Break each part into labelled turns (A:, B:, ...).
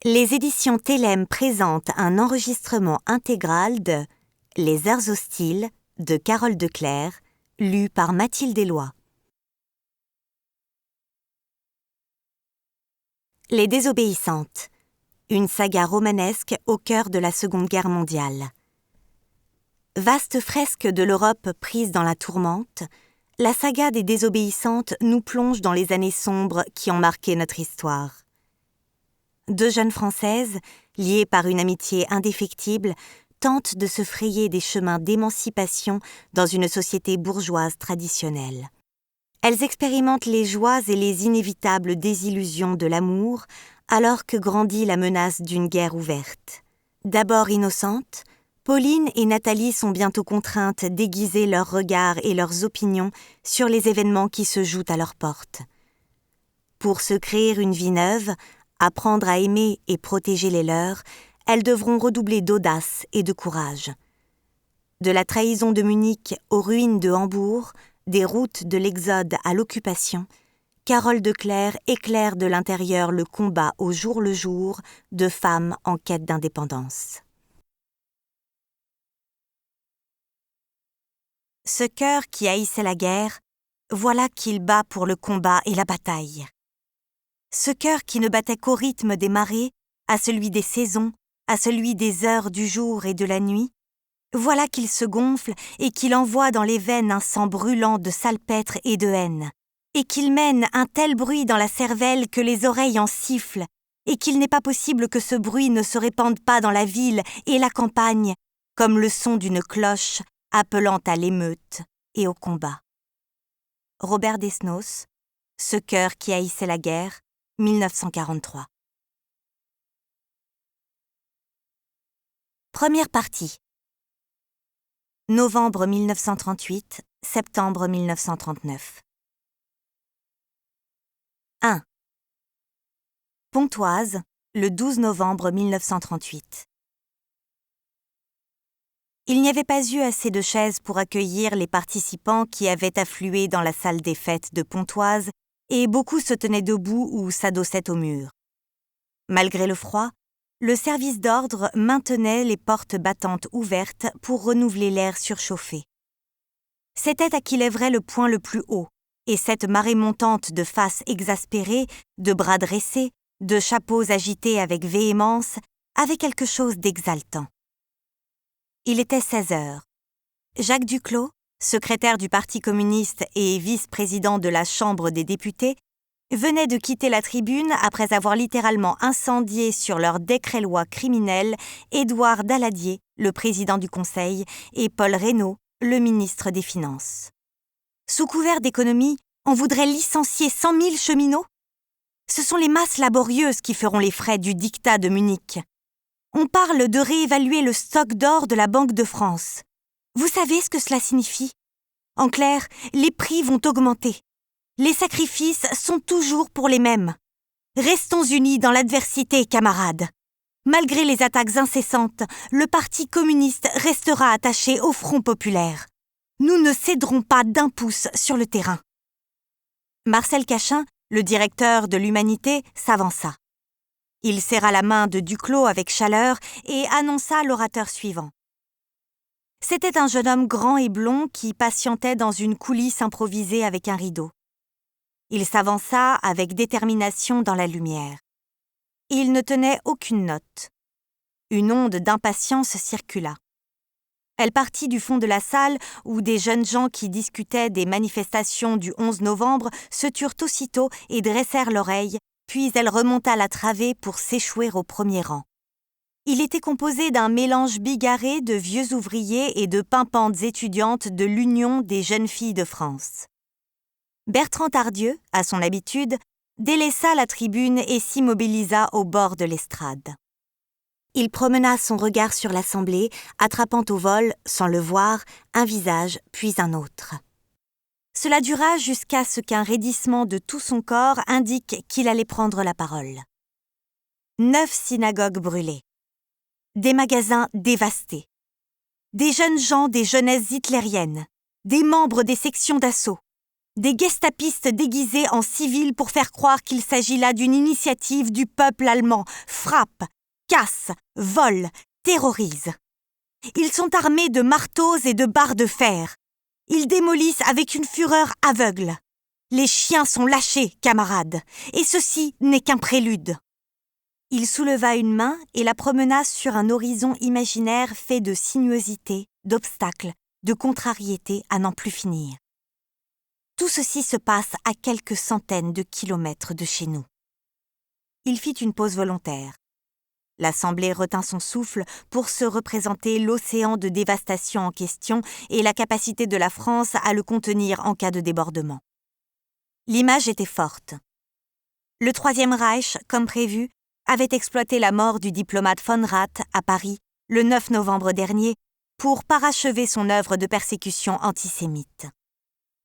A: Les éditions Télème présentent un enregistrement intégral de Les Heures hostiles de Carole Declercq, lu par Mathilde Éloi. Les Désobéissantes, une saga romanesque au cœur de la Seconde Guerre mondiale. Vaste fresque de l'Europe prise dans la tourmente, la saga des Désobéissantes nous plonge dans les années sombres qui ont marqué notre histoire. Deux jeunes Françaises, liées par une amitié indéfectible, tentent de se frayer des chemins d'émancipation dans une société bourgeoise traditionnelle. Elles expérimentent les joies et les inévitables désillusions de l'amour, alors que grandit la menace d'une guerre ouverte. D'abord innocentes, Pauline et Nathalie sont bientôt contraintes d'aiguiser leurs regards et leurs opinions sur les événements qui se jouent à leur porte. Pour se créer une vie neuve, apprendre à aimer et protéger les leurs, elles devront redoubler d'audace et de courage. De la trahison de Munich aux ruines de Hambourg, des routes de l'Exode à l'occupation, Carole Declercq éclaire de l'intérieur le combat au jour le jour de femmes en quête d'indépendance. Ce cœur qui haïssait la guerre, voilà qu'il bat pour le combat et la bataille. Ce cœur qui ne battait qu'au rythme des marées, à celui des saisons, à celui des heures du jour et de la nuit, voilà qu'il se gonfle et qu'il envoie dans les veines un sang brûlant de salpêtre et de haine, et qu'il mène un tel bruit dans la cervelle que les oreilles en sifflent, et qu'il n'est pas possible que ce bruit ne se répande pas dans la ville et la campagne, comme le son d'une cloche appelant à l'émeute et au combat. Robert Desnos, Ce cœur qui haïssait la guerre, 1943. Première partie. Novembre 1938, septembre 1939. 1. Pontoise, le 12 novembre 1938. Il n'y avait pas eu assez de chaises pour accueillir les participants qui avaient afflué dans la salle des fêtes de Pontoise et beaucoup se tenaient debout ou s'adossaient au mur. Malgré le froid, le service d'ordre maintenait les portes battantes ouvertes pour renouveler l'air surchauffé. C'était à qui lèverait le poing le plus haut, et cette marée montante de faces exaspérées, de bras dressés, de chapeaux agités avec véhémence, avait quelque chose d'exaltant. Il était 16 heures. Jacques Duclos, secrétaire du Parti communiste et vice-président de la Chambre des députés, venait de quitter la tribune après avoir littéralement incendié sur leur décret-loi criminel Édouard Daladier, le président du Conseil, et Paul Reynaud, le ministre des Finances. Sous couvert d'économie, on voudrait licencier 100 000 cheminots ? Ce sont les masses laborieuses qui feront les frais du diktat de Munich. On parle de réévaluer le stock d'or de la Banque de France. Vous savez ce que cela signifie ? En clair, les prix vont augmenter. Les sacrifices sont toujours pour les mêmes. Restons unis dans l'adversité, camarades. Malgré les attaques incessantes, le Parti communiste restera attaché au Front populaire. Nous ne céderons pas d'un pouce sur le terrain. Marcel Cachin, le directeur de l'Humanité, s'avança. Il serra la main de Duclos avec chaleur et annonça l'orateur suivant. C'était un jeune homme grand et blond qui patientait dans une coulisse improvisée avec un rideau. Il s'avança avec détermination dans la lumière. Il ne tenait aucune note. Une onde d'impatience circula. Elle partit du fond de la salle où des jeunes gens qui discutaient des manifestations du 11 novembre se turent aussitôt et dressèrent l'oreille, puis elle remonta la travée pour s'échouer au premier rang. Il était composé d'un mélange bigarré de vieux ouvriers et de pimpantes étudiantes de l'Union des jeunes filles de France. Bertrand Tardieu, à son habitude, délaissa la tribune et s'immobilisa au bord de l'estrade. Il promena son regard sur l'assemblée, attrapant au vol, sans le voir, un visage puis un autre. Cela dura jusqu'à ce qu'un raidissement de tout son corps indique qu'il allait prendre la parole. 9 synagogues brûlées. Des magasins dévastés. Des jeunes gens des jeunesses hitlériennes. Des membres des sections d'assaut. Des gestapistes déguisés en civils pour faire croire qu'il s'agit là d'une initiative du peuple allemand frappent, cassent, volent, terrorisent. Ils sont armés de marteaux et de barres de fer. Ils démolissent avec une fureur aveugle. Les chiens sont lâchés, camarades, et ceci n'est qu'un prélude. Il souleva une main et la promena sur un horizon imaginaire fait de sinuosités, d'obstacles, de contrariétés à n'en plus finir. Tout ceci se passe à quelques centaines de kilomètres de chez nous. Il fit une pause volontaire. L'Assemblée retint son souffle pour se représenter l'océan de dévastation en question et la capacité de la France à le contenir en cas de débordement. L'image était forte. Le Troisième Reich, comme prévu, avait exploité la mort du diplomate von Rath à Paris le 9 novembre dernier pour parachever son œuvre de persécution antisémite.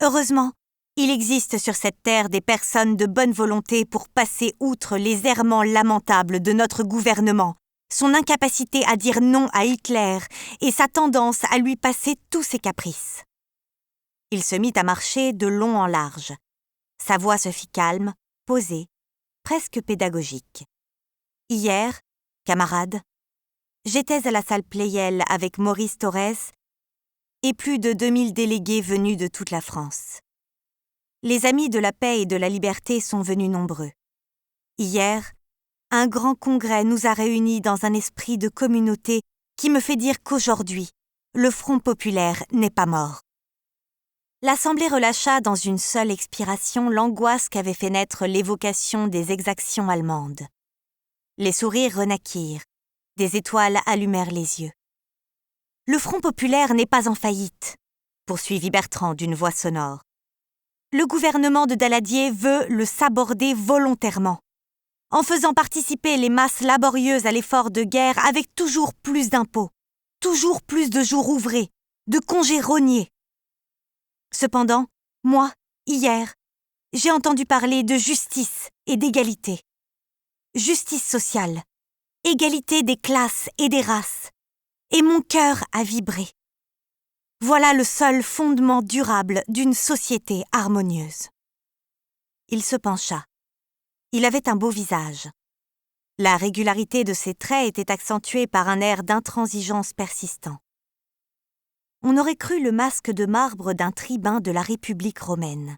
A: Heureusement, il existe sur cette terre des personnes de bonne volonté pour passer outre les errements lamentables de notre gouvernement, son incapacité à dire non à Hitler et sa tendance à lui passer tous ses caprices. Il se mit à marcher de long en large. Sa voix se fit calme, posée, presque pédagogique. Hier, camarades, j'étais à la salle Pleyel avec Maurice Thorez et plus de 2000 délégués venus de toute la France. Les amis de la paix et de la liberté sont venus nombreux. Hier, un grand congrès nous a réunis dans un esprit de communauté qui me fait dire qu'aujourd'hui, le Front populaire n'est pas mort. L'Assemblée relâcha dans une seule expiration l'angoisse qu'avait fait naître l'évocation des exactions allemandes. Les sourires renaquirent, des étoiles allumèrent les yeux. « Le Front populaire n'est pas en faillite », poursuivit Bertrand d'une voix sonore. Le gouvernement de Daladier veut le saborder volontairement, en faisant participer les masses laborieuses à l'effort de guerre avec toujours plus d'impôts, toujours plus de jours ouvrés, de congés rognés. Cependant, moi, hier, j'ai entendu parler de justice et d'égalité. Justice sociale, égalité des classes et des races, et mon cœur a vibré. Voilà le seul fondement durable d'une société harmonieuse. Il se pencha. Il avait un beau visage. La régularité de ses traits était accentuée par un air d'intransigeance persistant. On aurait cru le masque de marbre d'un tribun de la République romaine.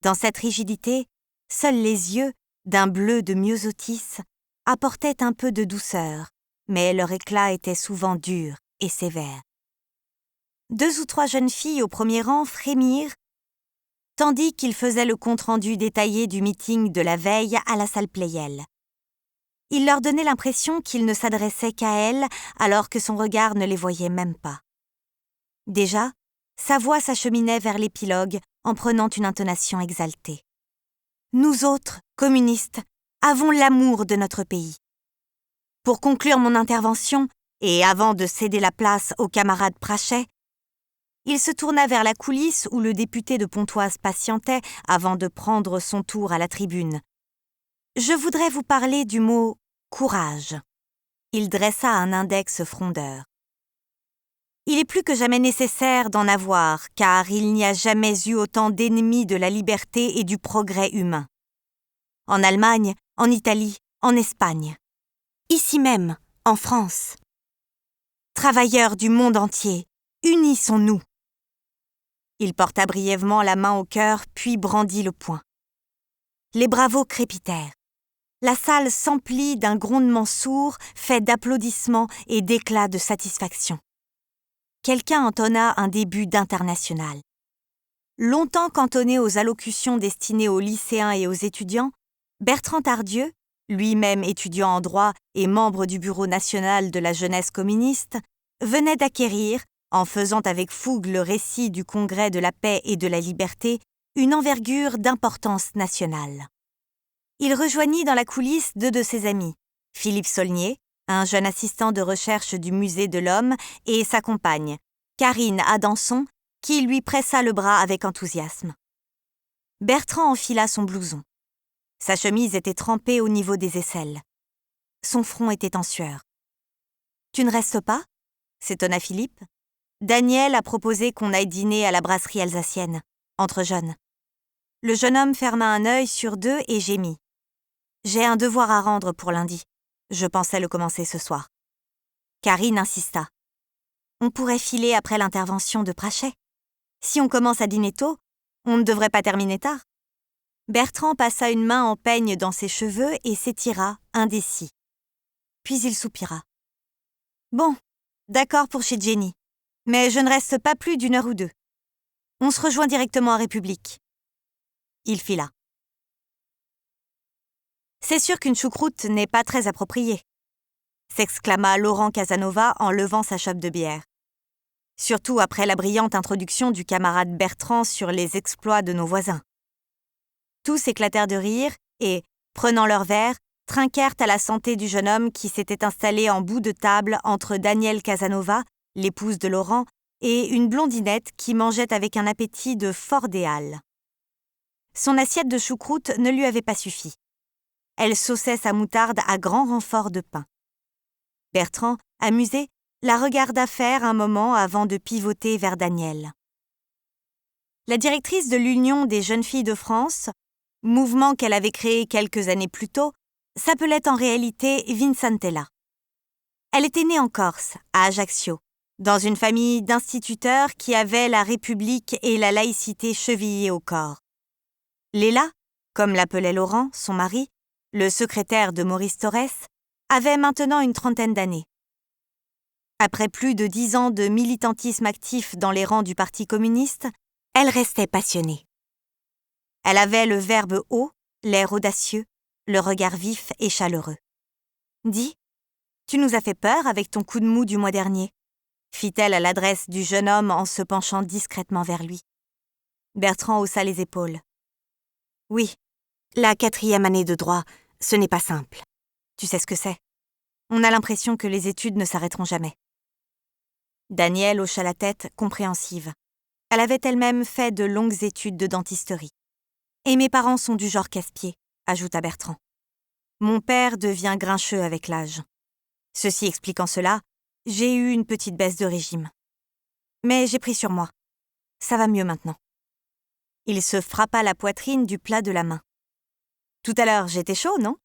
A: Dans cette rigidité, seuls les yeux, d'un bleu de myosotis, apportaient un peu de douceur, mais leur éclat était souvent dur et sévère. 2 ou 3 jeunes filles au premier rang frémirent, tandis qu'il faisait le compte-rendu détaillé du meeting de la veille à la salle Pleyel. Il leur donnait l'impression qu'il ne s'adressait qu'à elles, alors que son regard ne les voyait même pas. Déjà, sa voix s'acheminait vers l'épilogue en prenant une intonation exaltée. Nous autres, communistes, avons l'amour de notre pays. Pour conclure mon intervention, et avant de céder la place au camarade Prachet, il se tourna vers la coulisse où le député de Pontoise patientait avant de prendre son tour à la tribune. Je voudrais vous parler du mot « courage ». Il dressa un index frondeur. Il est plus que jamais nécessaire d'en avoir, car il n'y a jamais eu autant d'ennemis de la liberté et du progrès humain. En Allemagne, en Italie, en Espagne. Ici même, en France. Travailleurs du monde entier, unissons-nous. Il porta brièvement la main au cœur, puis brandit le poing. Les bravos crépitèrent. La salle s'emplit d'un grondement sourd, fait d'applaudissements et d'éclats de satisfaction. Quelqu'un entonna un début d'international. Longtemps cantonné aux allocutions destinées aux lycéens et aux étudiants, Bertrand Tardieu, lui-même étudiant en droit et membre du Bureau national de la jeunesse communiste, venait d'acquérir, en faisant avec fougue le récit du Congrès de la paix et de la liberté, une envergure d'importance nationale. Il rejoignit dans la coulisse 2 de ses amis, Philippe Saulnier, un jeune assistant de recherche du Musée de l'Homme, et sa compagne, Karine Adanson, qui lui pressa le bras avec enthousiasme. Bertrand enfila son blouson. Sa chemise était trempée au niveau des aisselles. Son front était en sueur. « Tu ne restes pas ?» s'étonna Philippe. « Daniel a proposé qu'on aille dîner à la brasserie alsacienne. entre jeunes. Le jeune homme ferma un œil sur deux et gémit. « J'ai un devoir à rendre pour lundi. Je pensais le commencer ce soir. » Karine insista. « On pourrait filer après l'intervention de Prachet. Si on commence à dîner tôt, on ne devrait pas terminer tard. » Bertrand passa une main en peigne dans ses cheveux et s'étira, indécis. Puis il soupira. « Bon, d'accord pour chez Jenny, mais je ne reste pas plus d'1 heure ou 2. On se rejoint directement à République. » Il fila. « C'est sûr qu'une choucroute n'est pas très appropriée, » s'exclama Laurent Casanova en levant sa chope de bière. Surtout après la brillante introduction du camarade Bertrand sur les exploits de nos voisins. Tous éclatèrent de rire et, prenant leur verre, trinquèrent à la santé du jeune homme qui s'était installé en bout de table entre Danielle Casanova, l'épouse de Laurent, et une blondinette qui mangeait avec un appétit de fort des halles. Son assiette de choucroute ne lui avait pas suffi. Elle sauçait sa moutarde à grand renfort de pain. Bertrand, amusé, la regarda faire un moment avant de pivoter vers Danielle. La directrice de l'Union des jeunes filles de France, mouvement qu'elle avait créé quelques années plus tôt, s'appelait en réalité Vincentella. Elle était née en Corse, à Ajaccio, dans une famille d'instituteurs qui avaient la République et la laïcité chevillées au corps. Léla, comme l'appelait Laurent, son mari, le secrétaire de Maurice Torres, avait maintenant une 30aine d'années. Après plus de 10 ans de militantisme actif dans les rangs du Parti communiste, elle restait passionnée. Elle avait le verbe haut, l'air audacieux, le regard vif et chaleureux. « Dis, tu nous as fait peur avec ton coup de mou du mois dernier », fit-elle à l'adresse du jeune homme en se penchant discrètement vers lui. Bertrand haussa les épaules. « Oui, la 4e année de droit, ce n'est pas simple. Tu sais ce que c'est. On a l'impression que les études ne s'arrêteront jamais. » Danielle hocha la tête, compréhensive. Elle avait elle-même fait de longues études de dentisterie. « Et mes parents sont du genre casse-pied », ajouta Bertrand. « Mon père devient grincheux avec l'âge. Ceci expliquant cela, j'ai eu une petite baisse de régime. Mais j'ai pris sur moi. Ça va mieux maintenant. » Il se frappa la poitrine du plat de la main. « Tout à l'heure, j'étais chaud, non ?»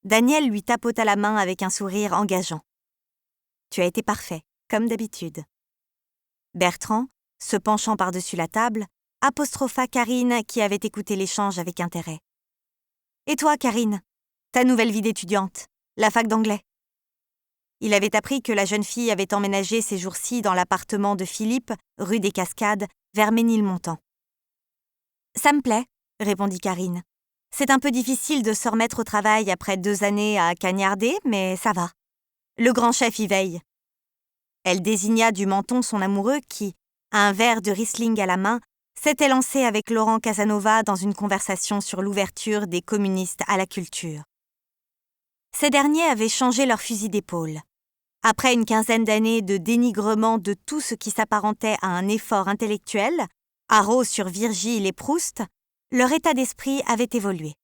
A: Danielle lui tapota la main avec un sourire engageant. « Tu as été parfait, comme d'habitude. » Bertrand, se penchant par-dessus la table, apostropha Karine qui avait écouté l'échange avec intérêt. « Et toi, Karine, ta nouvelle vie d'étudiante, la fac d'anglais ?» Il avait appris que la jeune fille avait emménagé ces jours-ci dans l'appartement de Philippe, rue des Cascades, vers Ménilmontant. « Ça me plaît, » répondit Karine. « C'est un peu difficile de se remettre au travail après 2 années à cagnarder, mais ça va. Le grand chef y veille. » Elle désigna du menton son amoureux qui, un verre de Riesling à la main, s'était lancé avec Laurent Casanova dans une conversation sur l'ouverture des communistes à la culture. Ces derniers avaient changé leur fusil d'épaule. Après une 15aine d'années de dénigrement de tout ce qui s'apparentait à un effort intellectuel, Arro sur Virgile et Proust, leur état d'esprit avait évolué.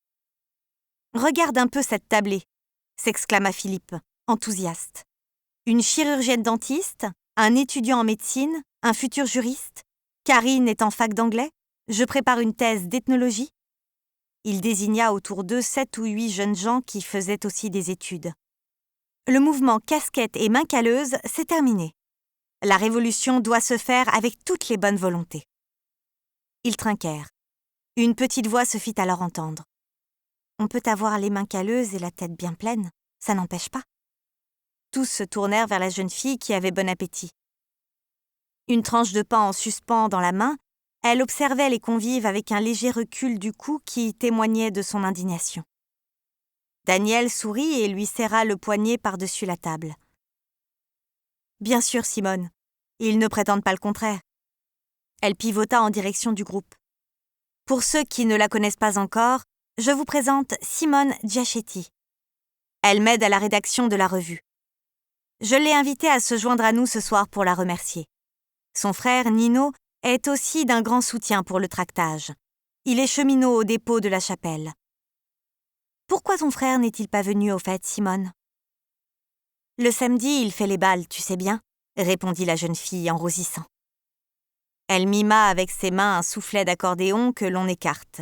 A: « Regarde un peu cette tablée », s'exclama Philippe, enthousiaste. « Une chirurgienne dentiste, un étudiant en médecine, un futur juriste, Karine est en fac d'anglais, je prépare une thèse d'ethnologie. » Il désigna autour d'eux 7 ou 8 jeunes gens qui faisaient aussi des études. Le mouvement casquette et main calleuse, c'est terminé. La révolution doit se faire avec toutes les bonnes volontés. Ils trinquèrent. Une petite voix se fit alors entendre. « On peut avoir les mains calleuses et la tête bien pleine, ça n'empêche pas. » Tous se tournèrent vers la jeune fille qui avait bon appétit. Une tranche de pain en suspens dans la main, elle observait les convives avec un léger recul du cou qui témoignait de son indignation. Danielle sourit et lui serra le poignet par-dessus la table. « Bien sûr, Simone, ils ne prétendent pas le contraire. » Elle pivota en direction du groupe. « Pour ceux qui ne la connaissent pas encore, je vous présente Simone Giachetti. Elle m'aide à la rédaction de la revue. Je l'ai invitée à se joindre à nous ce soir pour la remercier. Son frère, Nino, est aussi d'un grand soutien pour le tractage. Il est cheminot au dépôt de la Chapelle. Pourquoi ton frère n'est-il pas venu au fait, Simone ? Le samedi, il fait les bals, tu sais bien, répondit la jeune fille en rougissant. Elle mima avec ses mains un soufflet d'accordéon que l'on écarte.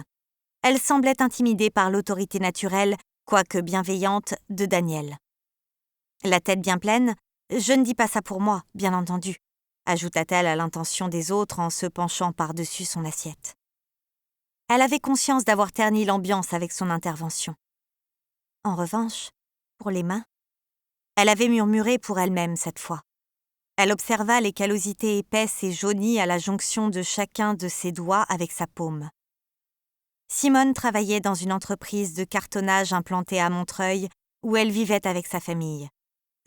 A: Elle semblait intimidée par l'autorité naturelle, quoique bienveillante, de Daniel. La tête bien pleine, « Je ne dis pas ça pour moi, bien entendu », ajouta-t-elle à l'intention des autres en se penchant par-dessus son assiette. Elle avait conscience d'avoir terni l'ambiance avec son intervention. En revanche, pour les mains, elle avait murmuré pour elle-même cette fois. Elle observa les callosités épaisses et jaunies à la jonction de chacun de ses doigts avec sa paume. Simone travaillait dans une entreprise de cartonnage implantée à Montreuil où elle vivait avec sa famille.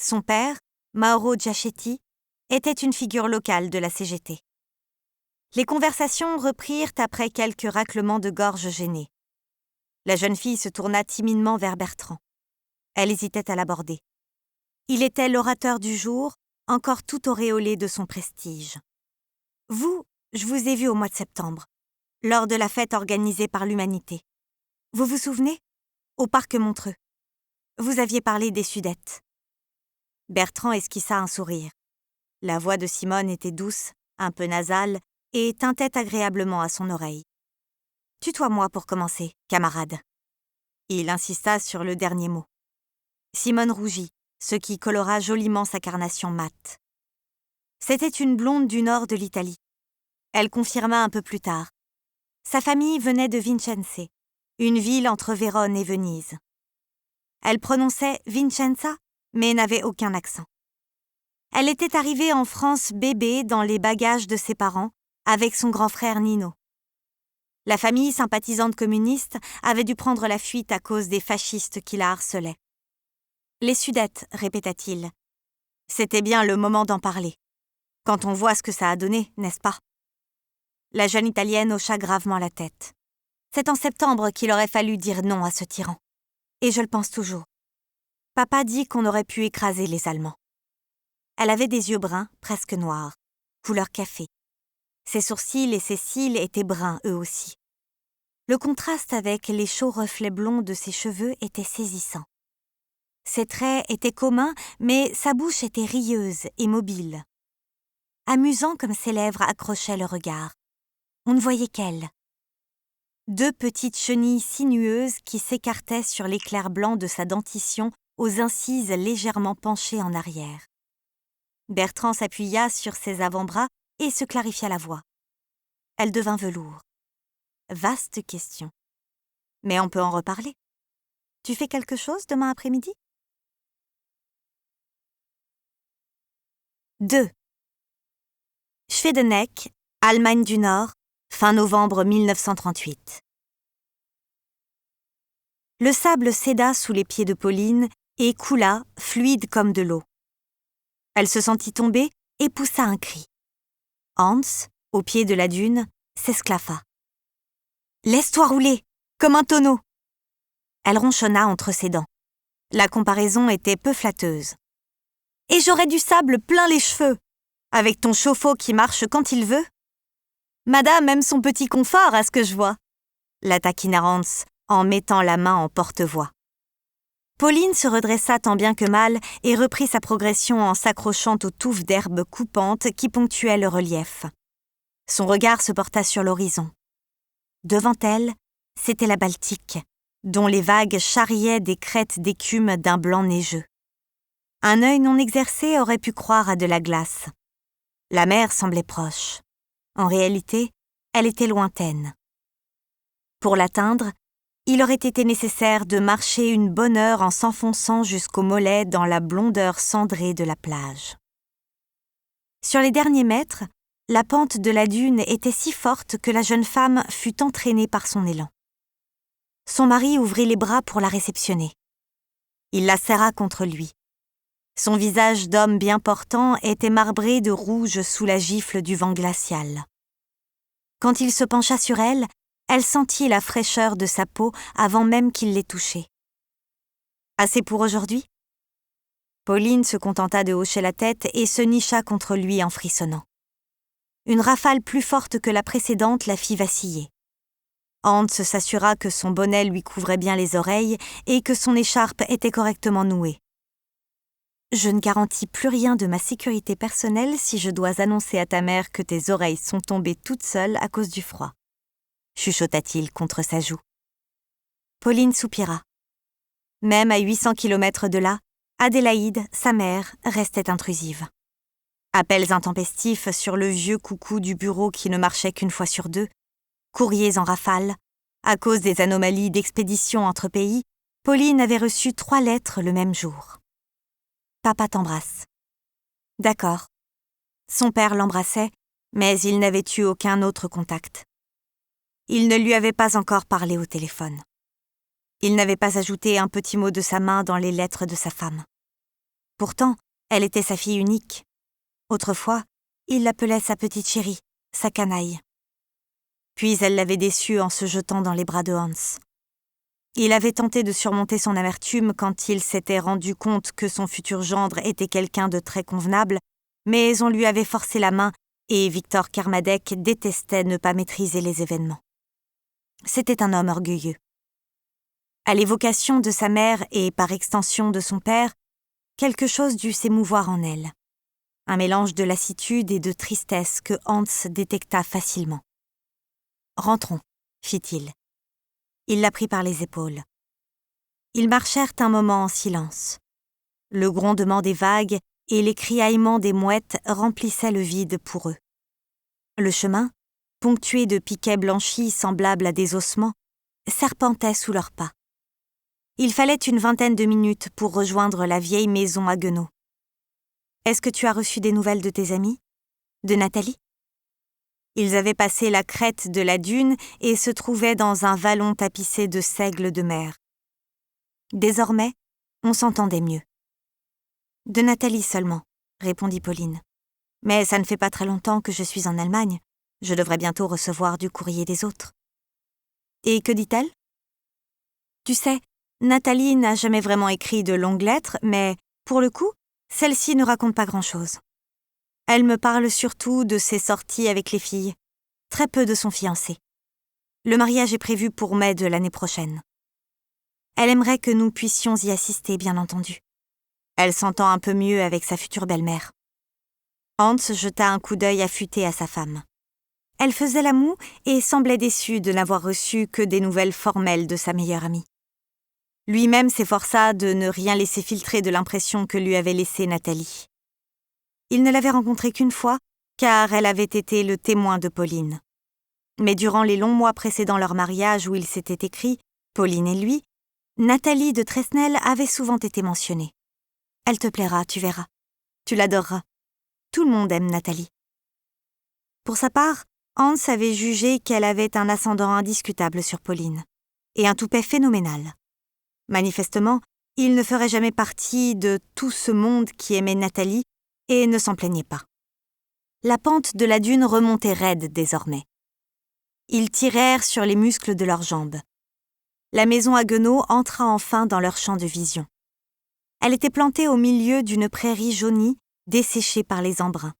A: Son père, Mauro Giachetti, était une figure locale de la CGT. Les conversations reprirent après quelques raclements de gorge gênés. La jeune fille se tourna timidement vers Bertrand. Elle hésitait à l'aborder. Il était l'orateur du jour, encore tout auréolé de son prestige. « Vous, je vous ai vu au mois de septembre, lors de la fête organisée par l'Humanité. Vous vous souvenez? Au parc Montreux. Vous aviez parlé des Sudètes. » Bertrand esquissa un sourire. La voix de Simone était douce, un peu nasale, et tintait agréablement à son oreille. « Tutoie-moi pour commencer, camarade. » Il insista sur le dernier mot. Simone rougit, ce qui colora joliment sa carnation mate. C'était une blonde du nord de l'Italie. Elle confirma un peu plus tard. Sa famille venait de Vincennes, une ville entre Vérone et Venise. Elle prononçait Vincenza, mais n'avait aucun accent. Elle était arrivée en France bébé dans les bagages de ses parents, avec son grand frère Nino. La famille sympathisante communiste avait dû prendre la fuite à cause des fascistes qui la harcelaient. « Les Sudètes », répéta-t-il. C'était bien le moment d'en parler. Quand on voit ce que ça a donné, n'est-ce pas? La jeune Italienne hocha gravement la tête. C'est en septembre qu'il aurait fallu dire non à ce tyran. Et je le pense toujours. Papa dit qu'on aurait pu écraser les Allemands. Elle avait des yeux bruns, presque noirs, couleur café. Ses sourcils et ses cils étaient bruns eux aussi. Le contraste avec les chauds reflets blonds de ses cheveux était saisissant. Ses traits étaient communs, mais sa bouche était rieuse et mobile. Amusant comme ses lèvres accrochaient le regard. On ne voyait qu'elle. Deux petites chenilles sinueuses qui s'écartaient sur l'éclair blanc de sa dentition aux incises légèrement penchées en arrière. Bertrand s'appuya sur ses avant-bras et se clarifia la voix. Elle devint velours. Vaste question. Mais on peut en reparler. Tu fais quelque chose demain après-midi? 2. Schwedeneck, Allemagne du Nord, fin novembre 1938. Le sable céda sous les pieds de Pauline et coula, fluide comme de l'eau. Elle se sentit tomber et poussa un cri. Hans, au pied de la dune, s'esclaffa. « Laisse-toi rouler, comme un tonneau !» Elle ronchonna entre ses dents. La comparaison était peu flatteuse. « Et j'aurais du sable plein les cheveux, avec ton chauffe-eau qui marche quand il veut. Madame aime son petit confort, à ce que je vois. » la taquina Hans en mettant la main en porte-voix. Pauline se redressa tant bien que mal et reprit sa progression en s'accrochant aux touffes d'herbes coupantes qui ponctuaient le relief. Son regard se porta sur l'horizon. Devant elle, c'était la Baltique, dont les vagues charriaient des crêtes d'écume d'un blanc neigeux. Un œil non exercé aurait pu croire à de la glace. La mer semblait proche. En réalité, elle était lointaine. Pour l'atteindre, il aurait été nécessaire de marcher une bonne heure en s'enfonçant jusqu'aux mollets dans la blondeur cendrée de la plage. Sur les derniers mètres, la pente de la dune était si forte que la jeune femme fut entraînée par son élan. Son mari ouvrit les bras pour la réceptionner. Il la serra contre lui. Son visage d'homme bien portant était marbré de rouge sous la gifle du vent glacial. Quand il se pencha sur elle, elle sentit la fraîcheur de sa peau avant même qu'il l'ait touchée. « Assez pour aujourd'hui ?» Pauline se contenta de hocher la tête et se nicha contre lui en frissonnant. Une rafale plus forte que la précédente la fit vaciller. Hans s'assura que son bonnet lui couvrait bien les oreilles et que son écharpe était correctement nouée. Je ne garantis plus rien de ma sécurité personnelle si je dois annoncer à ta mère que tes oreilles sont tombées toutes seules à cause du froid, chuchota-t-il contre sa joue. Pauline soupira. Même à 800 kilomètres de là, Adélaïde, sa mère, restait intrusive. Appels intempestifs sur le vieux coucou du bureau qui ne marchait qu'une fois sur 2, courriers en rafale. À cause des anomalies d'expédition entre pays, Pauline avait reçu 3 lettres le même jour. Papa t'embrasse. D'accord. Son père l'embrassait, mais il n'avait eu aucun autre contact. Il ne lui avait pas encore parlé au téléphone. Il n'avait pas ajouté un petit mot de sa main dans les lettres de sa femme. Pourtant, elle était sa fille unique. Autrefois, il l'appelait sa petite chérie, sa canaille. Puis elle l'avait déçu en se jetant dans les bras de Hans. Il avait tenté de surmonter son amertume quand il s'était rendu compte que son futur gendre était quelqu'un de très convenable, mais on lui avait forcé la main et Victor Kermadec détestait ne pas maîtriser les événements. C'était un homme orgueilleux. À l'évocation de sa mère et par extension de son père, quelque chose dut s'émouvoir en elle. Un mélange de lassitude et de tristesse que Hans détecta facilement. « Rentrons », fit-il. Il la prit par les épaules. Ils marchèrent un moment en silence. Le grondement des vagues et les criaillements des mouettes remplissaient le vide pour eux. Le chemin, ponctué de piquets blanchis semblables à des ossements, serpentait sous leurs pas. Il fallait une 20aine de minutes pour rejoindre la vieille maison à Guenot. « Est-ce que tu as reçu des nouvelles de tes amis ? De Nathalie ?» Ils avaient passé la crête de la dune et se trouvaient dans un vallon tapissé de seigles de mer. Désormais, on s'entendait mieux. « De Nathalie seulement, » répondit Pauline. « Mais ça ne fait pas très longtemps que je suis en Allemagne. Je devrais bientôt recevoir du courrier des autres. » « Et que dit-elle ? » ?»« Tu sais, Nathalie n'a jamais vraiment écrit de longues lettres, mais, pour le coup, celle-ci ne raconte pas grand-chose. Elle me parle surtout de ses sorties avec les filles, très peu de son fiancé. Le mariage est prévu pour mai de l'année prochaine. Elle aimerait que nous puissions y assister, bien entendu. Elle s'entend un peu mieux avec sa future belle-mère. Hans jeta un coup d'œil affûté à sa femme. Elle faisait la moue et semblait déçue de n'avoir reçu que des nouvelles formelles de sa meilleure amie. Lui-même s'efforça de ne rien laisser filtrer de l'impression que lui avait laissée Nathalie. Il ne l'avait rencontrée qu'une fois, car elle avait été le témoin de Pauline. Mais durant les longs mois précédant leur mariage où ils s'étaient écrits, Pauline et lui, Nathalie de Tresnel avait souvent été mentionnée. Elle te plaira, tu verras. Tu l'adoreras. Tout le monde aime Nathalie. Pour sa part, Hans avait jugé qu'elle avait un ascendant indiscutable sur Pauline, et un toupet phénoménal. Manifestement, il ne ferait jamais partie de tout ce monde qui aimait Nathalie et ne s'en plaignait pas. La pente de la dune remontait raide désormais. Ils tirèrent sur les muscles de leurs jambes. La maison à Guenot entra enfin dans leur champ de vision. Elle était plantée au milieu d'une prairie jaunie, desséchée par les embruns.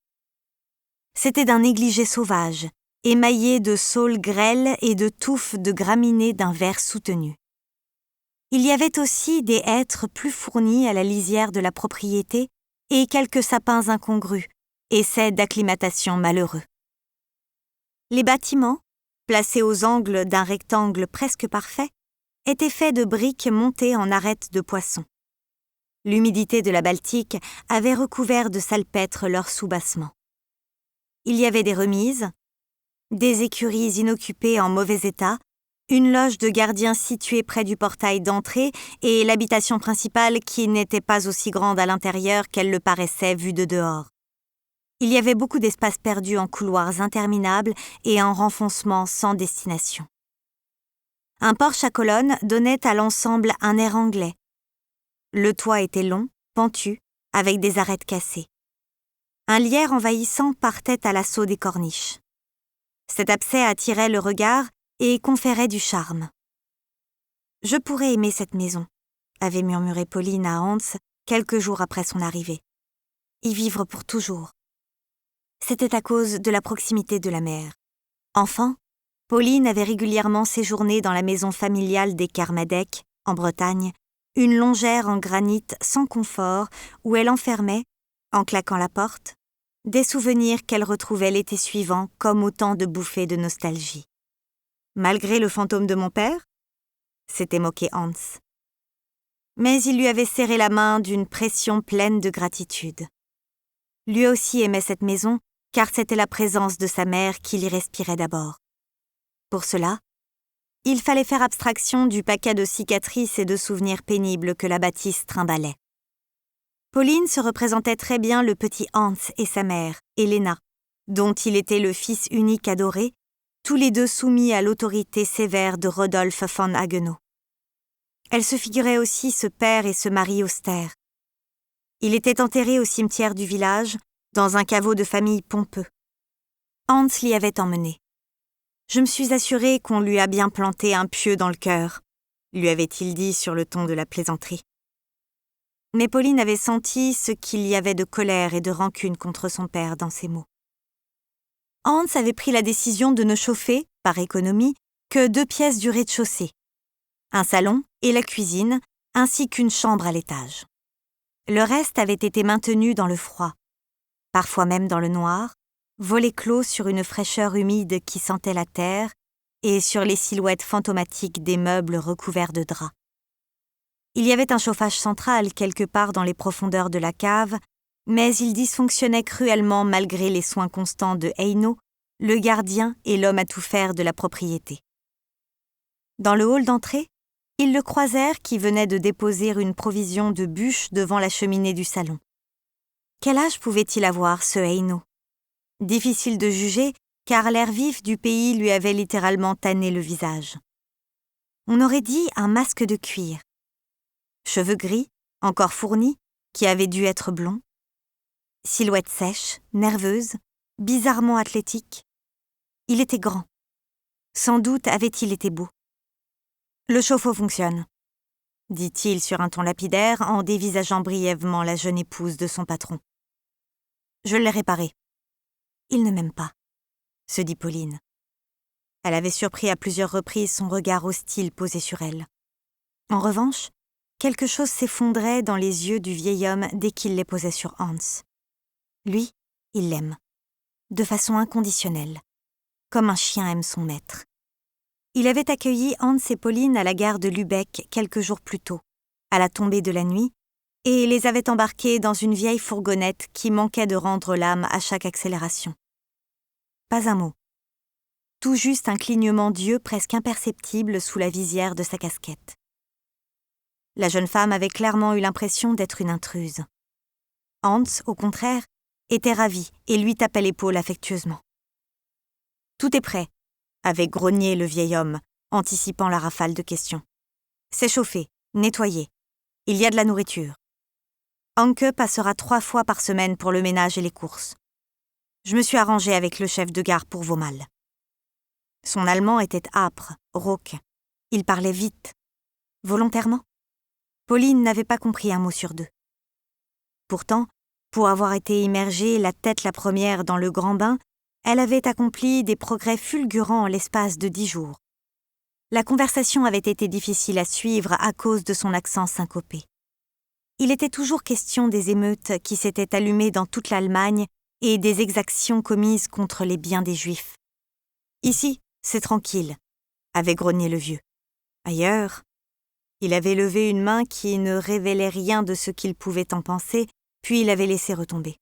A: C'était d'un négligé sauvage, émaillé de saules grêles et de touffes de graminées d'un vert soutenu. Il y avait aussi des hêtres plus fournis à la lisière de la propriété et quelques sapins incongrus, essais d'acclimatation malheureux. Les bâtiments, placés aux angles d'un rectangle presque parfait, étaient faits de briques montées en arêtes de poisson. L'humidité de la Baltique avait recouvert de salpêtre leurs soubassements. Il y avait des remises, des écuries inoccupées en mauvais état, une loge de gardien située près du portail d'entrée et l'habitation principale qui n'était pas aussi grande à l'intérieur qu'elle le paraissait vue de dehors. Il y avait beaucoup d'espaces perdus en couloirs interminables et en renfoncements sans destination. Un porche à colonnes donnait à l'ensemble un air anglais. Le toit était long, pentu, avec des arêtes cassées. Un lierre envahissant partait à l'assaut des corniches. Cet abcès attirait le regard et conférait du charme. « Je pourrais aimer cette maison », avait murmuré Pauline à Hans quelques jours après son arrivée. « Y vivre pour toujours. » C'était à cause de la proximité de la mer. Enfant, Pauline avait régulièrement séjourné dans la maison familiale des Kermadec, en Bretagne, une longère en granit sans confort où elle enfermait, en claquant la porte, des souvenirs qu'elle retrouvait l'été suivant comme autant de bouffées de nostalgie. Malgré le fantôme de mon père ? S'était moqué Hans. Mais il lui avait serré la main d'une pression pleine de gratitude. Lui aussi aimait cette maison, car c'était la présence de sa mère qui l'y respirait d'abord. Pour cela, il fallait faire abstraction du paquet de cicatrices et de souvenirs pénibles que la bâtisse trimbalait. Pauline se représentait très bien le petit Hans et sa mère, Helena, dont il était le fils unique adoré, tous les deux soumis à l'autorité sévère de Rodolphe von Haguenau. Elle se figurait aussi ce père et ce mari austère. Il était enterré au cimetière du village, dans un caveau de famille pompeux. Hans l'y avait emmené. Je me suis assurée qu'on lui a bien planté un pieu dans le cœur, lui avait-il dit sur le ton de la plaisanterie. Mais Pauline avait senti ce qu'il y avait de colère et de rancune contre son père dans ces mots. Hans avait pris la décision de ne chauffer, par économie, que 2 pièces du rez-de-chaussée, un salon et la cuisine, ainsi qu'une chambre à l'étage. Le reste avait été maintenu dans le froid, parfois même dans le noir, volets clos sur une fraîcheur humide qui sentait la terre et sur les silhouettes fantomatiques des meubles recouverts de draps. Il y avait un chauffage central quelque part dans les profondeurs de la cave, mais il dysfonctionnait cruellement malgré les soins constants de Heino, le gardien et l'homme à tout faire de la propriété. Dans le hall d'entrée, ils le croisèrent qui venait de déposer une provision de bûches devant la cheminée du salon. Quel âge pouvait-il avoir, ce Heino ? Difficile de juger, car l'air vif du pays lui avait littéralement tanné le visage. On aurait dit un masque de cuir. Cheveux gris, encore fournis, qui avaient dû être blonds. Silhouette sèche, nerveuse, bizarrement athlétique. Il était grand. Sans doute avait-il été beau. « Le chauffe-eau fonctionne », dit-il sur un ton lapidaire en dévisageant brièvement la jeune épouse de son patron. « Je l'ai réparé. »« Il ne m'aime pas », se dit Pauline. Elle avait surpris à plusieurs reprises son regard hostile posé sur elle. En revanche, quelque chose s'effondrait dans les yeux du vieil homme dès qu'il les posait sur Hans. Lui, il l'aime, de façon inconditionnelle, comme un chien aime son maître. Il avait accueilli Hans et Pauline à la gare de Lübeck quelques jours plus tôt, à la tombée de la nuit, et les avait embarqués dans une vieille fourgonnette qui manquait de rendre l'âme à chaque accélération. Pas un mot. Tout juste un clignement d'yeux presque imperceptible sous la visière de sa casquette. La jeune femme avait clairement eu l'impression d'être une intruse. Hans, au contraire, était ravi et lui tapait l'épaule affectueusement. « Tout est prêt », avait grogné le vieil homme, anticipant la rafale de questions. « C'est chauffé, nettoyé. Il y a de la nourriture. Anke passera 3 fois par semaine pour le ménage et les courses. Je me suis arrangé avec le chef de gare pour vos malles. » Son allemand était âpre, rauque. Il parlait vite. Volontairement. Pauline n'avait pas compris un mot sur 2. Pourtant, pour avoir été immergée la tête la première dans le grand bain, elle avait accompli des progrès fulgurants en l'espace de 10 jours. La conversation avait été difficile à suivre à cause de son accent syncopé. Il était toujours question des émeutes qui s'étaient allumées dans toute l'Allemagne et des exactions commises contre les biens des Juifs. « Ici, c'est tranquille », avait grogné le vieux. Ailleurs, il avait levé une main qui ne révélait rien de ce qu'il pouvait en penser, puis il avait laissé retomber.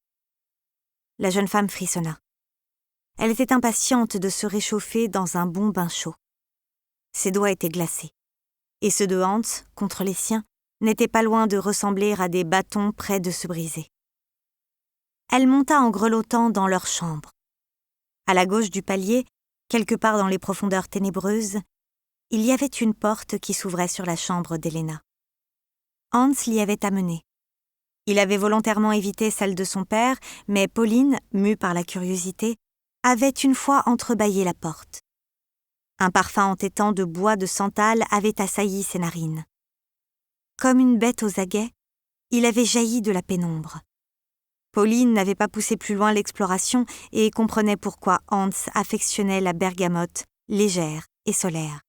A: La jeune femme frissonna. Elle était impatiente de se réchauffer dans un bon bain chaud. Ses doigts étaient glacés, et ceux de Hans, contre les siens, n'étaient pas loin de ressembler à des bâtons près de se briser. Elle monta en grelottant dans leur chambre. À la gauche du palier, quelque part dans les profondeurs ténébreuses, il y avait une porte qui s'ouvrait sur la chambre d'Helena. Hans l'y avait amenée. Il avait volontairement évité celle de son père, mais Pauline, mue par la curiosité, avait une fois entrebâillé la porte. Un parfum entêtant de bois de santal avait assailli ses narines. Comme une bête aux aguets, il avait jailli de la pénombre. Pauline n'avait pas poussé plus loin l'exploration et comprenait pourquoi Hans affectionnait la bergamote, légère et solaire.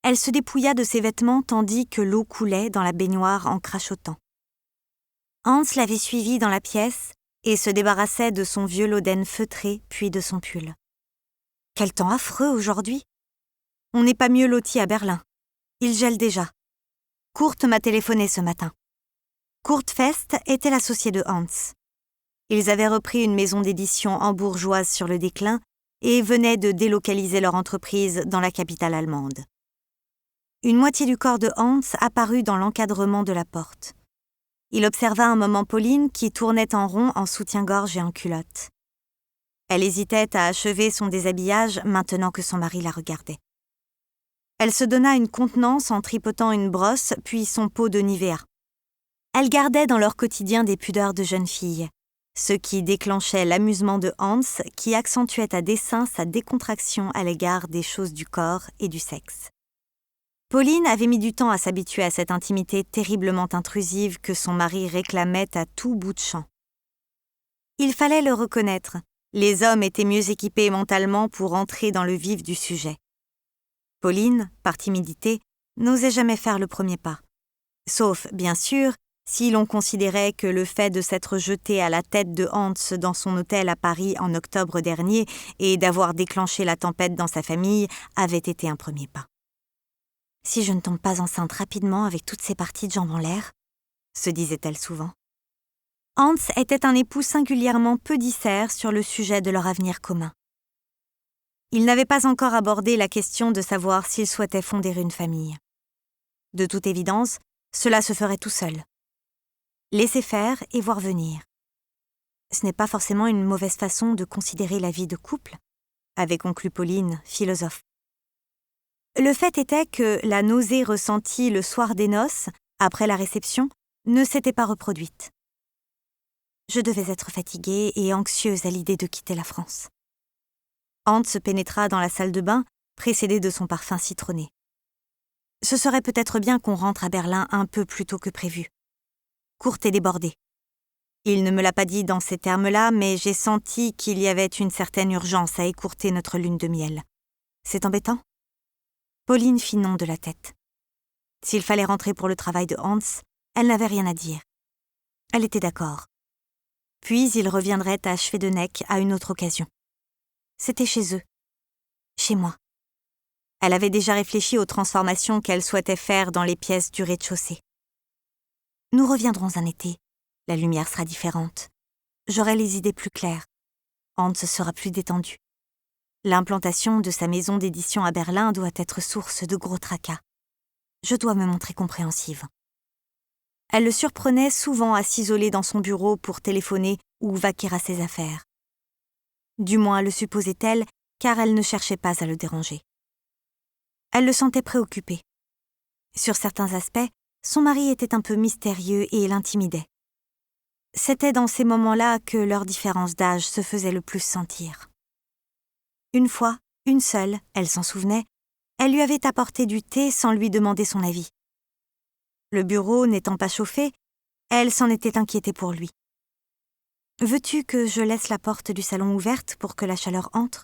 A: elle se dépouilla de ses vêtements tandis que l'eau coulait dans la baignoire en crachotant. Hans l'avait suivie dans la pièce et se débarrassait de son vieux loden feutré puis de son pull. Quel temps affreux aujourd'hui! On n'est pas mieux loti à Berlin. Il gèle déjà. Kurt m'a téléphoné ce matin. Kurt Fest était l'associé de Hans. Ils avaient repris une maison d'édition hambourgeoise sur le déclin et venaient de délocaliser leur entreprise dans la capitale allemande. Une moitié du corps de Hans apparut dans l'encadrement de la porte. Il observa un moment Pauline qui tournait en rond en soutien-gorge et en culotte. Elle hésitait à achever son déshabillage maintenant que son mari la regardait. Elle se donna une contenance en tripotant une brosse puis son pot de Nivea. Elle gardait dans leur quotidien des pudeurs de jeune fille, ce qui déclenchait l'amusement de Hans qui accentuait à dessein sa décontraction à l'égard des choses du corps et du sexe. Pauline avait mis du temps à s'habituer à cette intimité terriblement intrusive que son mari réclamait à tout bout de champ. Il fallait le reconnaître, les hommes étaient mieux équipés mentalement pour entrer dans le vif du sujet. Pauline, par timidité, n'osait jamais faire le premier pas. Sauf, bien sûr, si l'on considérait que le fait de s'être jeté à la tête de Hans dans son hôtel à Paris en octobre dernier et d'avoir déclenché la tempête dans sa famille avait été un premier pas. Si je ne tombe pas enceinte rapidement avec toutes ces parties de jambes en l'air, se disait-elle souvent. Hans était un époux singulièrement peu disert sur le sujet de leur avenir commun. Il n'avait pas encore abordé la question de savoir s'il souhaitait fonder une famille. De toute évidence, cela se ferait tout seul. Laisser faire et voir venir. Ce n'est pas forcément une mauvaise façon de considérer la vie de couple, avait conclu Pauline, philosophe. Le fait était que la nausée ressentie le soir des noces, après la réception, ne s'était pas reproduite. Je devais être fatiguée et anxieuse à l'idée de quitter la France. Hans se pénétra dans la salle de bain, précédé de son parfum citronné. Ce serait peut-être bien qu'on rentre à Berlin un peu plus tôt que prévu. Kurt est débordé. Il ne me l'a pas dit dans ces termes-là, mais j'ai senti qu'il y avait une certaine urgence à écourter notre lune de miel. C'est embêtant ? Pauline fit non de la tête. S'il fallait rentrer pour le travail de Hans, elle n'avait rien à dire. Elle était d'accord. Puis il reviendrait à Schwedeneck à une autre occasion. C'était chez eux. Chez moi. Elle avait déjà réfléchi aux transformations qu'elle souhaitait faire dans les pièces du rez-de-chaussée. Nous reviendrons un été. La lumière sera différente. J'aurai les idées plus claires. Hans sera plus détendu. L'implantation de sa maison d'édition à Berlin doit être source de gros tracas. Je dois me montrer compréhensive. Elle le surprenait souvent à s'isoler dans son bureau pour téléphoner ou vaquer à ses affaires. Du moins le supposait-elle, car elle ne cherchait pas à le déranger. Elle le sentait préoccupé. Sur certains aspects, son mari était un peu mystérieux et l'intimidait. C'était dans ces moments-là que leur différence d'âge se faisait le plus sentir. Une fois, une seule, elle s'en souvenait, elle lui avait apporté du thé sans lui demander son avis. Le bureau n'étant pas chauffé, elle s'en était inquiétée pour lui. « Veux-tu que je laisse la porte du salon ouverte pour que la chaleur entre ?»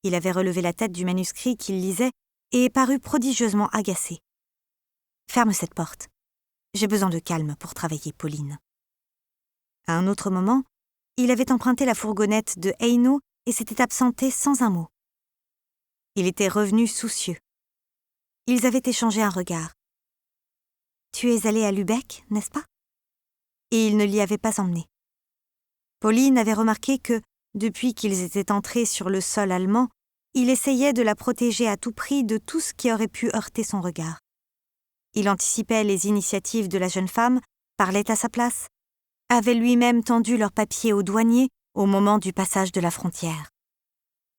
A: Il avait relevé la tête du manuscrit qu'il lisait et parut prodigieusement agacé. « Ferme cette porte. J'ai besoin de calme pour travailler, Pauline. » À un autre moment, il avait emprunté la fourgonnette de Heino et s'était absenté sans un mot. Il était revenu soucieux. Ils avaient échangé un regard. « Tu es allé à Lübeck, n'est-ce pas ?» Et il ne l'y avait pas emmené. Pauline avait remarqué que, depuis qu'ils étaient entrés sur le sol allemand, il essayait de la protéger à tout prix de tout ce qui aurait pu heurter son regard. Il anticipait les initiatives de la jeune femme, parlait à sa place, avait lui-même tendu leurs papiers aux douaniers au moment du passage de la frontière.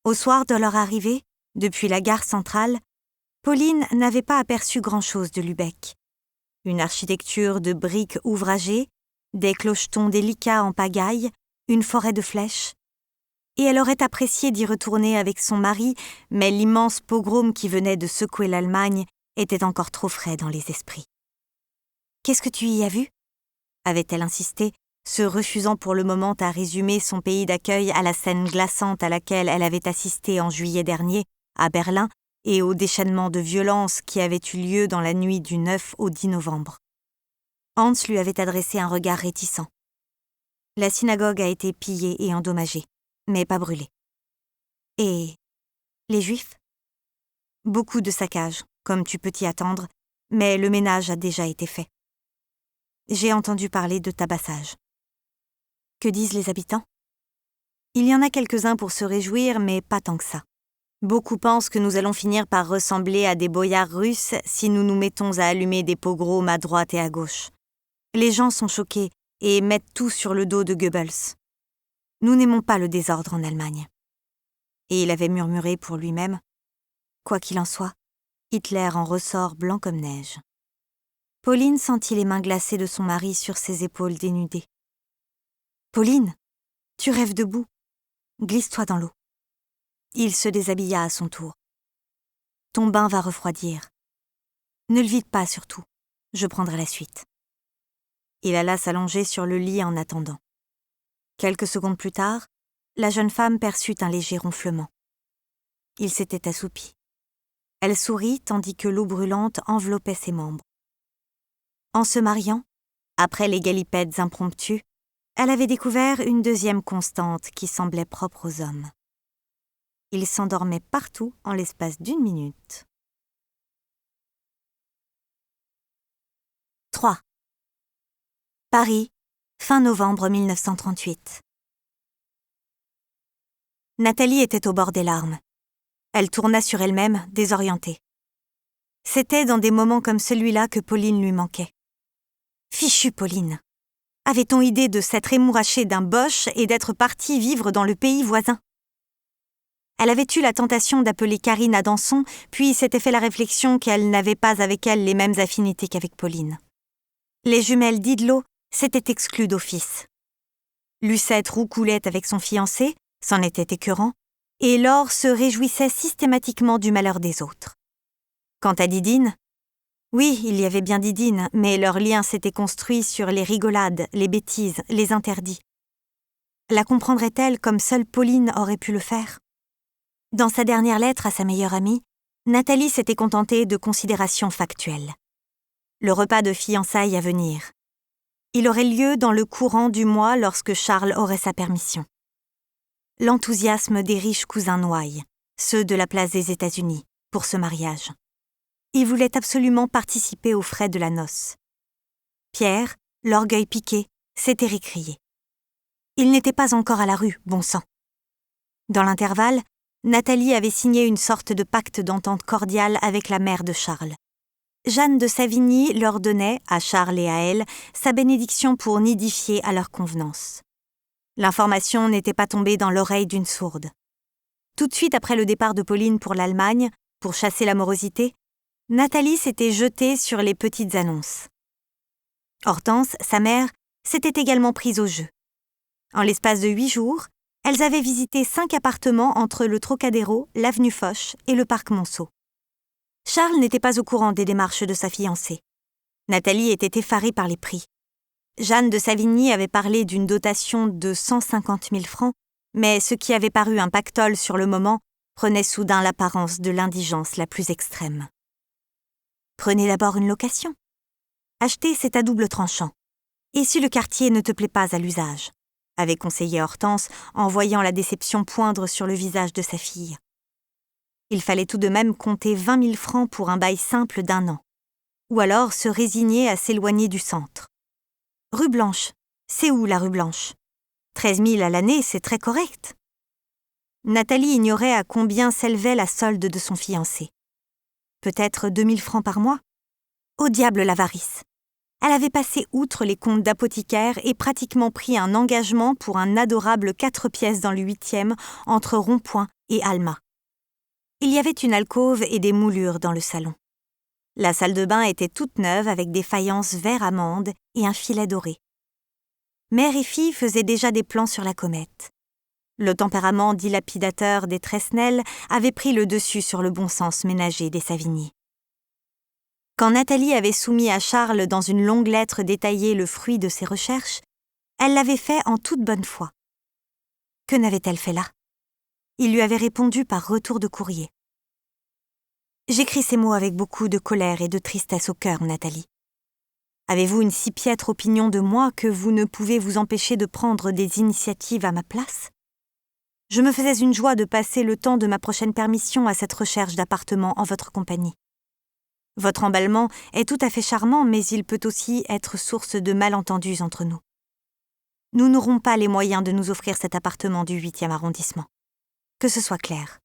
A: Au soir de leur arrivée, depuis la gare centrale, Pauline n'avait pas aperçu grand-chose de Lübeck. Une architecture de briques ouvragées, des clochetons délicats en pagaille, une forêt de flèches. Et elle aurait apprécié d'y retourner avec son mari, mais l'immense pogrom qui venait de secouer l'Allemagne était encore trop frais dans les esprits. « Qu'est-ce que tu y as vu ?» avait-elle insisté, se refusant pour le moment à résumer son pays d'accueil à la scène glaçante à laquelle elle avait assisté en juillet dernier, à Berlin, et au déchaînement de violence qui avait eu lieu dans la nuit du 9 au 10 novembre. Hans lui avait adressé un regard réticent. La synagogue a été pillée et endommagée, mais pas brûlée. Et les Juifs ? Beaucoup de saccages, comme tu peux t'y attendre, mais le ménage a déjà été fait. J'ai entendu parler de tabassage. Que disent les habitants ? Il y en a quelques-uns pour se réjouir, mais pas tant que ça. Beaucoup pensent que nous allons finir par ressembler à des boyards russes si nous nous mettons à allumer des pogroms à droite et à gauche. Les gens sont choqués et mettent tout sur le dos de Goebbels. Nous n'aimons pas le désordre en Allemagne. Et il avait murmuré pour lui-même, quoi qu'il en soit, Hitler en ressort blanc comme neige. Pauline sentit les mains glacées de son mari sur ses épaules dénudées. « Pauline, tu rêves debout. Glisse-toi dans l'eau. » Il se déshabilla à son tour. « Ton bain va refroidir. Ne le vide pas surtout. Je prendrai la suite. » Il alla s'allonger sur le lit en attendant. Quelques secondes plus tard, la jeune femme perçut un léger ronflement. Il s'était assoupi. Elle sourit tandis que l'eau brûlante enveloppait ses membres. En se mariant, après les galipettes impromptues, elle avait découvert une deuxième constante qui semblait propre aux hommes. Ils s'endormaient partout en l'espace d'1 minute. 3. Paris, fin novembre 1938. Nathalie était au bord des larmes. Elle tourna sur elle-même, désorientée. C'était dans des moments comme celui-là que Pauline lui manquait. Fichue Pauline! Avait-on idée de s'être émourachée d'un Boche et d'être partie vivre dans le pays voisin? Elle avait eu la tentation d'appeler Karine à Danson, puis s'était fait la réflexion qu'elle n'avait pas avec elle les mêmes affinités qu'avec Pauline. Les jumelles Didlot s'étaient exclues d'office. Lucette roucoulait avec son fiancé, c'en était écœurant, et Laure se réjouissait systématiquement du malheur des autres. Quant à Didine, oui, il y avait bien Didine, mais leur lien s'était construit sur les rigolades, les bêtises, les interdits. La comprendrait-elle comme seule Pauline aurait pu le faire ? Dans sa dernière lettre à sa meilleure amie, Nathalie s'était contentée de considérations factuelles. Le repas de fiançailles à venir. Il aurait lieu dans le courant du mois lorsque Charles aurait sa permission. L'enthousiasme des riches cousins Noailles, ceux de la place des États-Unis, pour ce mariage. Il voulait absolument participer aux frais de la noce. Pierre, l'orgueil piqué, s'était récrié. Il n'était pas encore à la rue, bon sang. Dans l'intervalle, Nathalie avait signé une sorte de pacte d'entente cordiale avec la mère de Charles. Jeanne de Savigny leur donnait, à Charles et à elle, sa bénédiction pour nidifier à leur convenance. L'information n'était pas tombée dans l'oreille d'une sourde. Tout de suite après le départ de Pauline pour l'Allemagne, pour chasser l'amorosité, Nathalie s'était jetée sur les petites annonces. Hortense, sa mère, s'était également prise au jeu. En l'espace de 8 jours, elles avaient visité 5 appartements entre le Trocadéro, l'avenue Foch et le parc Monceau. Charles n'était pas au courant des démarches de sa fiancée. Nathalie était effarée par les prix. Jeanne de Savigny avait parlé d'une dotation de 150 000 francs, mais ce qui avait paru un pactole sur le moment prenait soudain l'apparence de l'indigence la plus extrême. Prenez d'abord une location. Acheter, c'est à double tranchant. Et si le quartier ne te plaît pas à l'usage, avait conseillé Hortense en voyant la déception poindre sur le visage de sa fille. Il fallait tout de même compter 20 000 francs pour un bail simple d'1 an, ou alors se résigner à s'éloigner du centre. Rue Blanche, c'est où la rue Blanche ? 13 000 à l'année, c'est très correct. Nathalie ignorait à combien s'élevait la solde de son fiancé. Peut-être 2 000 francs par mois ? Au diable l'avarice. Elle avait passé outre les comptes d'apothicaire et pratiquement pris un engagement pour un adorable 4 pièces dans le 8e entre Rond-Point et Alma. Il y avait une alcôve et des moulures dans le salon. La salle de bain était toute neuve avec des faïences vert amande et un filet doré. Mère et fille faisaient déjà des plans sur la comète. Le tempérament dilapidateur des Tresnel avait pris le dessus sur le bon sens ménager des Savigny. Quand Nathalie avait soumis à Charles dans une longue lettre détaillée le fruit de ses recherches, elle l'avait fait en toute bonne foi. Que n'avait-elle fait là ? Il lui avait répondu par retour de courrier. J'écris ces mots avec beaucoup de colère et de tristesse au cœur, Nathalie. Avez-vous une si piètre opinion de moi que vous ne pouvez vous empêcher de prendre des initiatives à ma place? Je me faisais une joie de passer le temps de ma prochaine permission à cette recherche d'appartement en votre compagnie. Votre emballement est tout à fait charmant, mais il peut aussi être source de malentendus entre nous. Nous n'aurons pas les moyens de nous offrir cet appartement du 8e arrondissement. Que ce soit clair.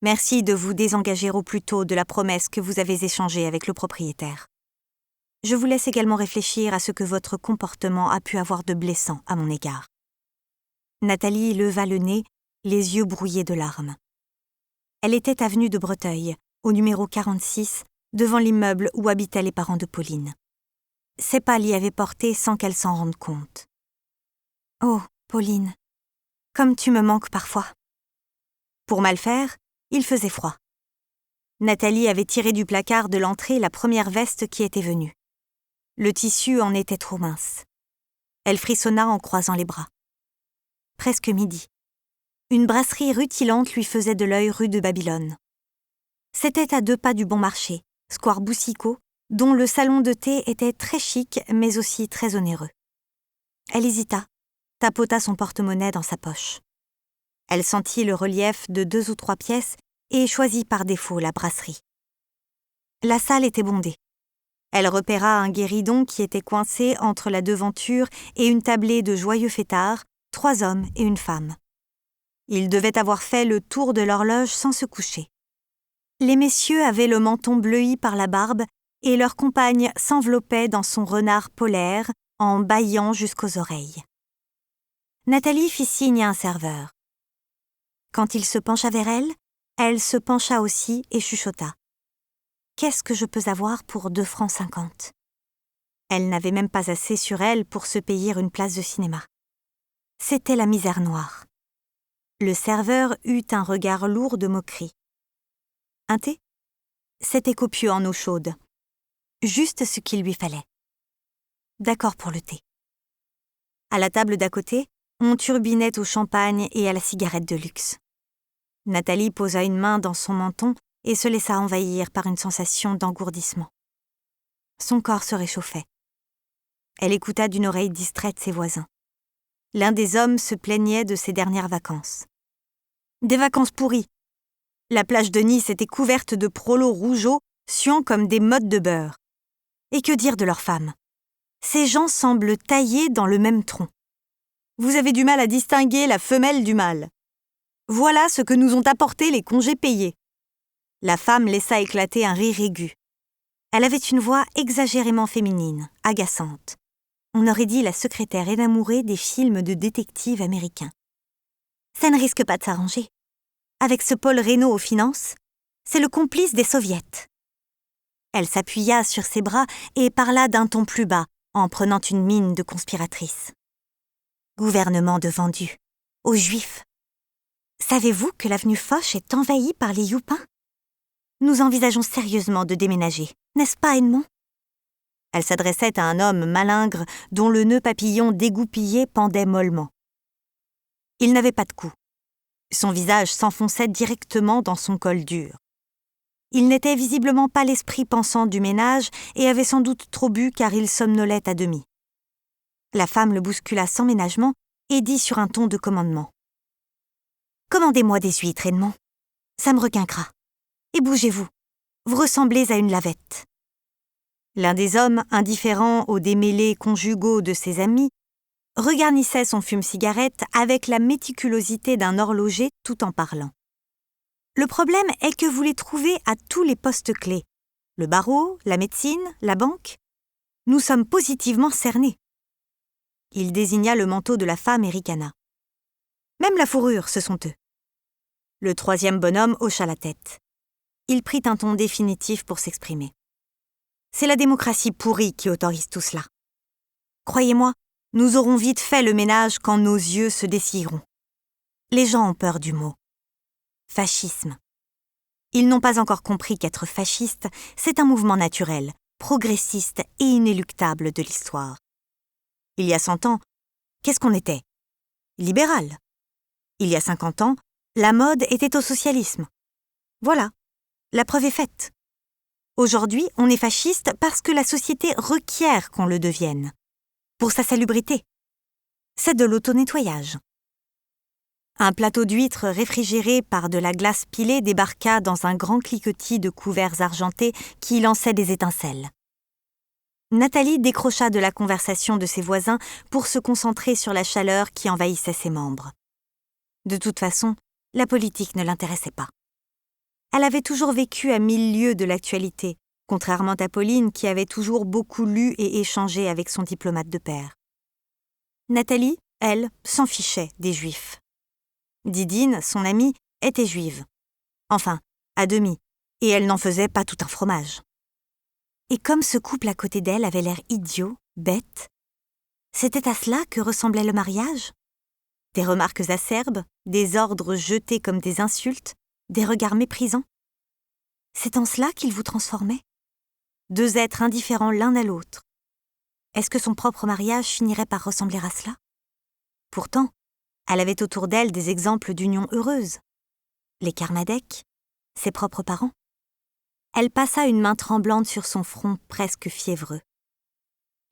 A: Merci de vous désengager au plus tôt de la promesse que vous avez échangée avec le propriétaire. Je vous laisse également réfléchir à ce que votre comportement a pu avoir de blessant à mon égard. Nathalie leva le nez, les yeux brouillés de larmes. Elle était avenue de Breteuil, au numéro 46, devant l'immeuble où habitaient les parents de Pauline. Ses pas l'y avaient portée sans qu'elle s'en rende compte. « Oh, Pauline, comme tu me manques parfois. » Pour mal faire, il faisait froid. Nathalie avait tiré du placard de l'entrée la première veste qui était venue. Le tissu en était trop mince. Elle frissonna en croisant les bras. Presque midi. Une brasserie rutilante lui faisait de l'œil rue de Babylone. C'était à 2 pas du Bon Marché, square Boucicaut, dont le salon de thé était très chic mais aussi très onéreux. Elle hésita, tapota son porte-monnaie dans sa poche. Elle sentit le relief de 2 ou 3 pièces et choisit par défaut la brasserie. La salle était bondée. Elle repéra un guéridon qui était coincé entre la devanture et une tablée de joyeux fêtards, 3 hommes et une femme. Ils devaient avoir fait le tour de l'horloge sans se coucher. Les messieurs avaient le menton bleui par la barbe et leur compagne s'enveloppait dans son renard polaire en bâillant jusqu'aux oreilles. Nathalie fit signe à un serveur. Quand il se pencha vers elle, elle se pencha aussi et chuchota. « Qu'est-ce que je peux avoir pour 2 francs 50 ?» Elle n'avait même pas assez sur elle pour se payer une place de cinéma. C'était la misère noire. Le serveur eut un regard lourd de moquerie. « Un thé ?» C'était copieux en eau chaude. Juste ce qu'il lui fallait. D'accord pour le thé. À la table d'à côté, on turbinait au champagne et à la cigarette de luxe. Nathalie posa une main dans son menton et se laissa envahir par une sensation d'engourdissement. Son corps se réchauffait. Elle écouta d'une oreille distraite ses voisins. L'un des hommes se plaignait de ses dernières vacances. Des vacances pourries. La plage de Nice était couverte de prolos rougeaux, suant comme des mottes de beurre. Et que dire de leurs femmes? Ces gens semblent taillés dans le même tronc. Vous avez du mal à distinguer la femelle du mâle. Voilà ce que nous ont apporté les congés payés. La femme laissa éclater un rire aigu. Elle avait une voix exagérément féminine, agaçante. On aurait dit la secrétaire énamourée des films de détectives américains. Ça ne risque pas de s'arranger. Avec ce Paul Reynaud aux finances, c'est le complice des soviets. Elle s'appuya sur ses bras et parla d'un ton plus bas, en prenant une mine de conspiratrice. Gouvernement de vendus, aux Juifs. Savez-vous que l'avenue Foch est envahie par les Youpins? Nous envisageons sérieusement de déménager, n'est-ce pas, Edmond? Elle s'adressait à un homme malingre dont le nœud papillon dégoupillé pendait mollement. Il n'avait pas de cou. Son visage s'enfonçait directement dans son col dur. Il n'était visiblement pas l'esprit pensant du ménage et avait sans doute trop bu car il somnolait à demi. La femme le bouscula sans ménagement et dit sur un ton de commandement. « Commandez-moi des huîtres, Edmond. Ça me requinquera. Et bougez-vous. Vous ressemblez à une lavette. » L'un des hommes, indifférent aux démêlés conjugaux de ses amis, regarnissait son fume-cigarette avec la méticulosité d'un horloger tout en parlant. Le problème est que vous les trouvez à tous les postes clés. Le barreau, la médecine, la banque. Nous sommes positivement cernés. Il désigna le manteau de la femme et ricana. Même la fourrure, ce sont eux. Le 3e bonhomme hocha la tête. Il prit un ton définitif pour s'exprimer. C'est la démocratie pourrie qui autorise tout cela. Croyez-moi, nous aurons vite fait le ménage quand nos yeux se dessilleront. Les gens ont peur du mot. Fascisme. Ils n'ont pas encore compris qu'être fasciste, c'est un mouvement naturel, progressiste et inéluctable de l'histoire. Il y a 100 ans, qu'est-ce qu'on était? Libéral. Il y a 50 ans, la mode était au socialisme. Voilà. La preuve est faite. Aujourd'hui, on est fasciste parce que la société requiert qu'on le devienne. Pour sa salubrité. C'est de l'auto-nettoyage. Un plateau d'huîtres réfrigéré par de la glace pilée débarqua dans un grand cliquetis de couverts argentés qui lançaient des étincelles. Nathalie décrocha de la conversation de ses voisins pour se concentrer sur la chaleur qui envahissait ses membres. De toute façon, la politique ne l'intéressait pas. Elle avait toujours vécu à 1000 lieues de l'actualité, contrairement à Pauline qui avait toujours beaucoup lu et échangé avec son diplomate de père. Nathalie, elle, s'en fichait des Juifs. Didine, son amie, était juive. Enfin, à demi, et elle n'en faisait pas tout un fromage. Et comme ce couple à côté d'elle avait l'air idiot, bête, c'était à cela que ressemblait le mariage ? Des remarques acerbes, des ordres jetés comme des insultes, des regards méprisants. C'est en cela qu'il vous transformait ? Deux êtres indifférents l'un à l'autre. Est-ce que son propre mariage finirait par ressembler à cela ? Pourtant, elle avait autour d'elle des exemples d'union heureuse. Les Kermadec, ses propres parents. Elle passa une main tremblante sur son front presque fiévreux.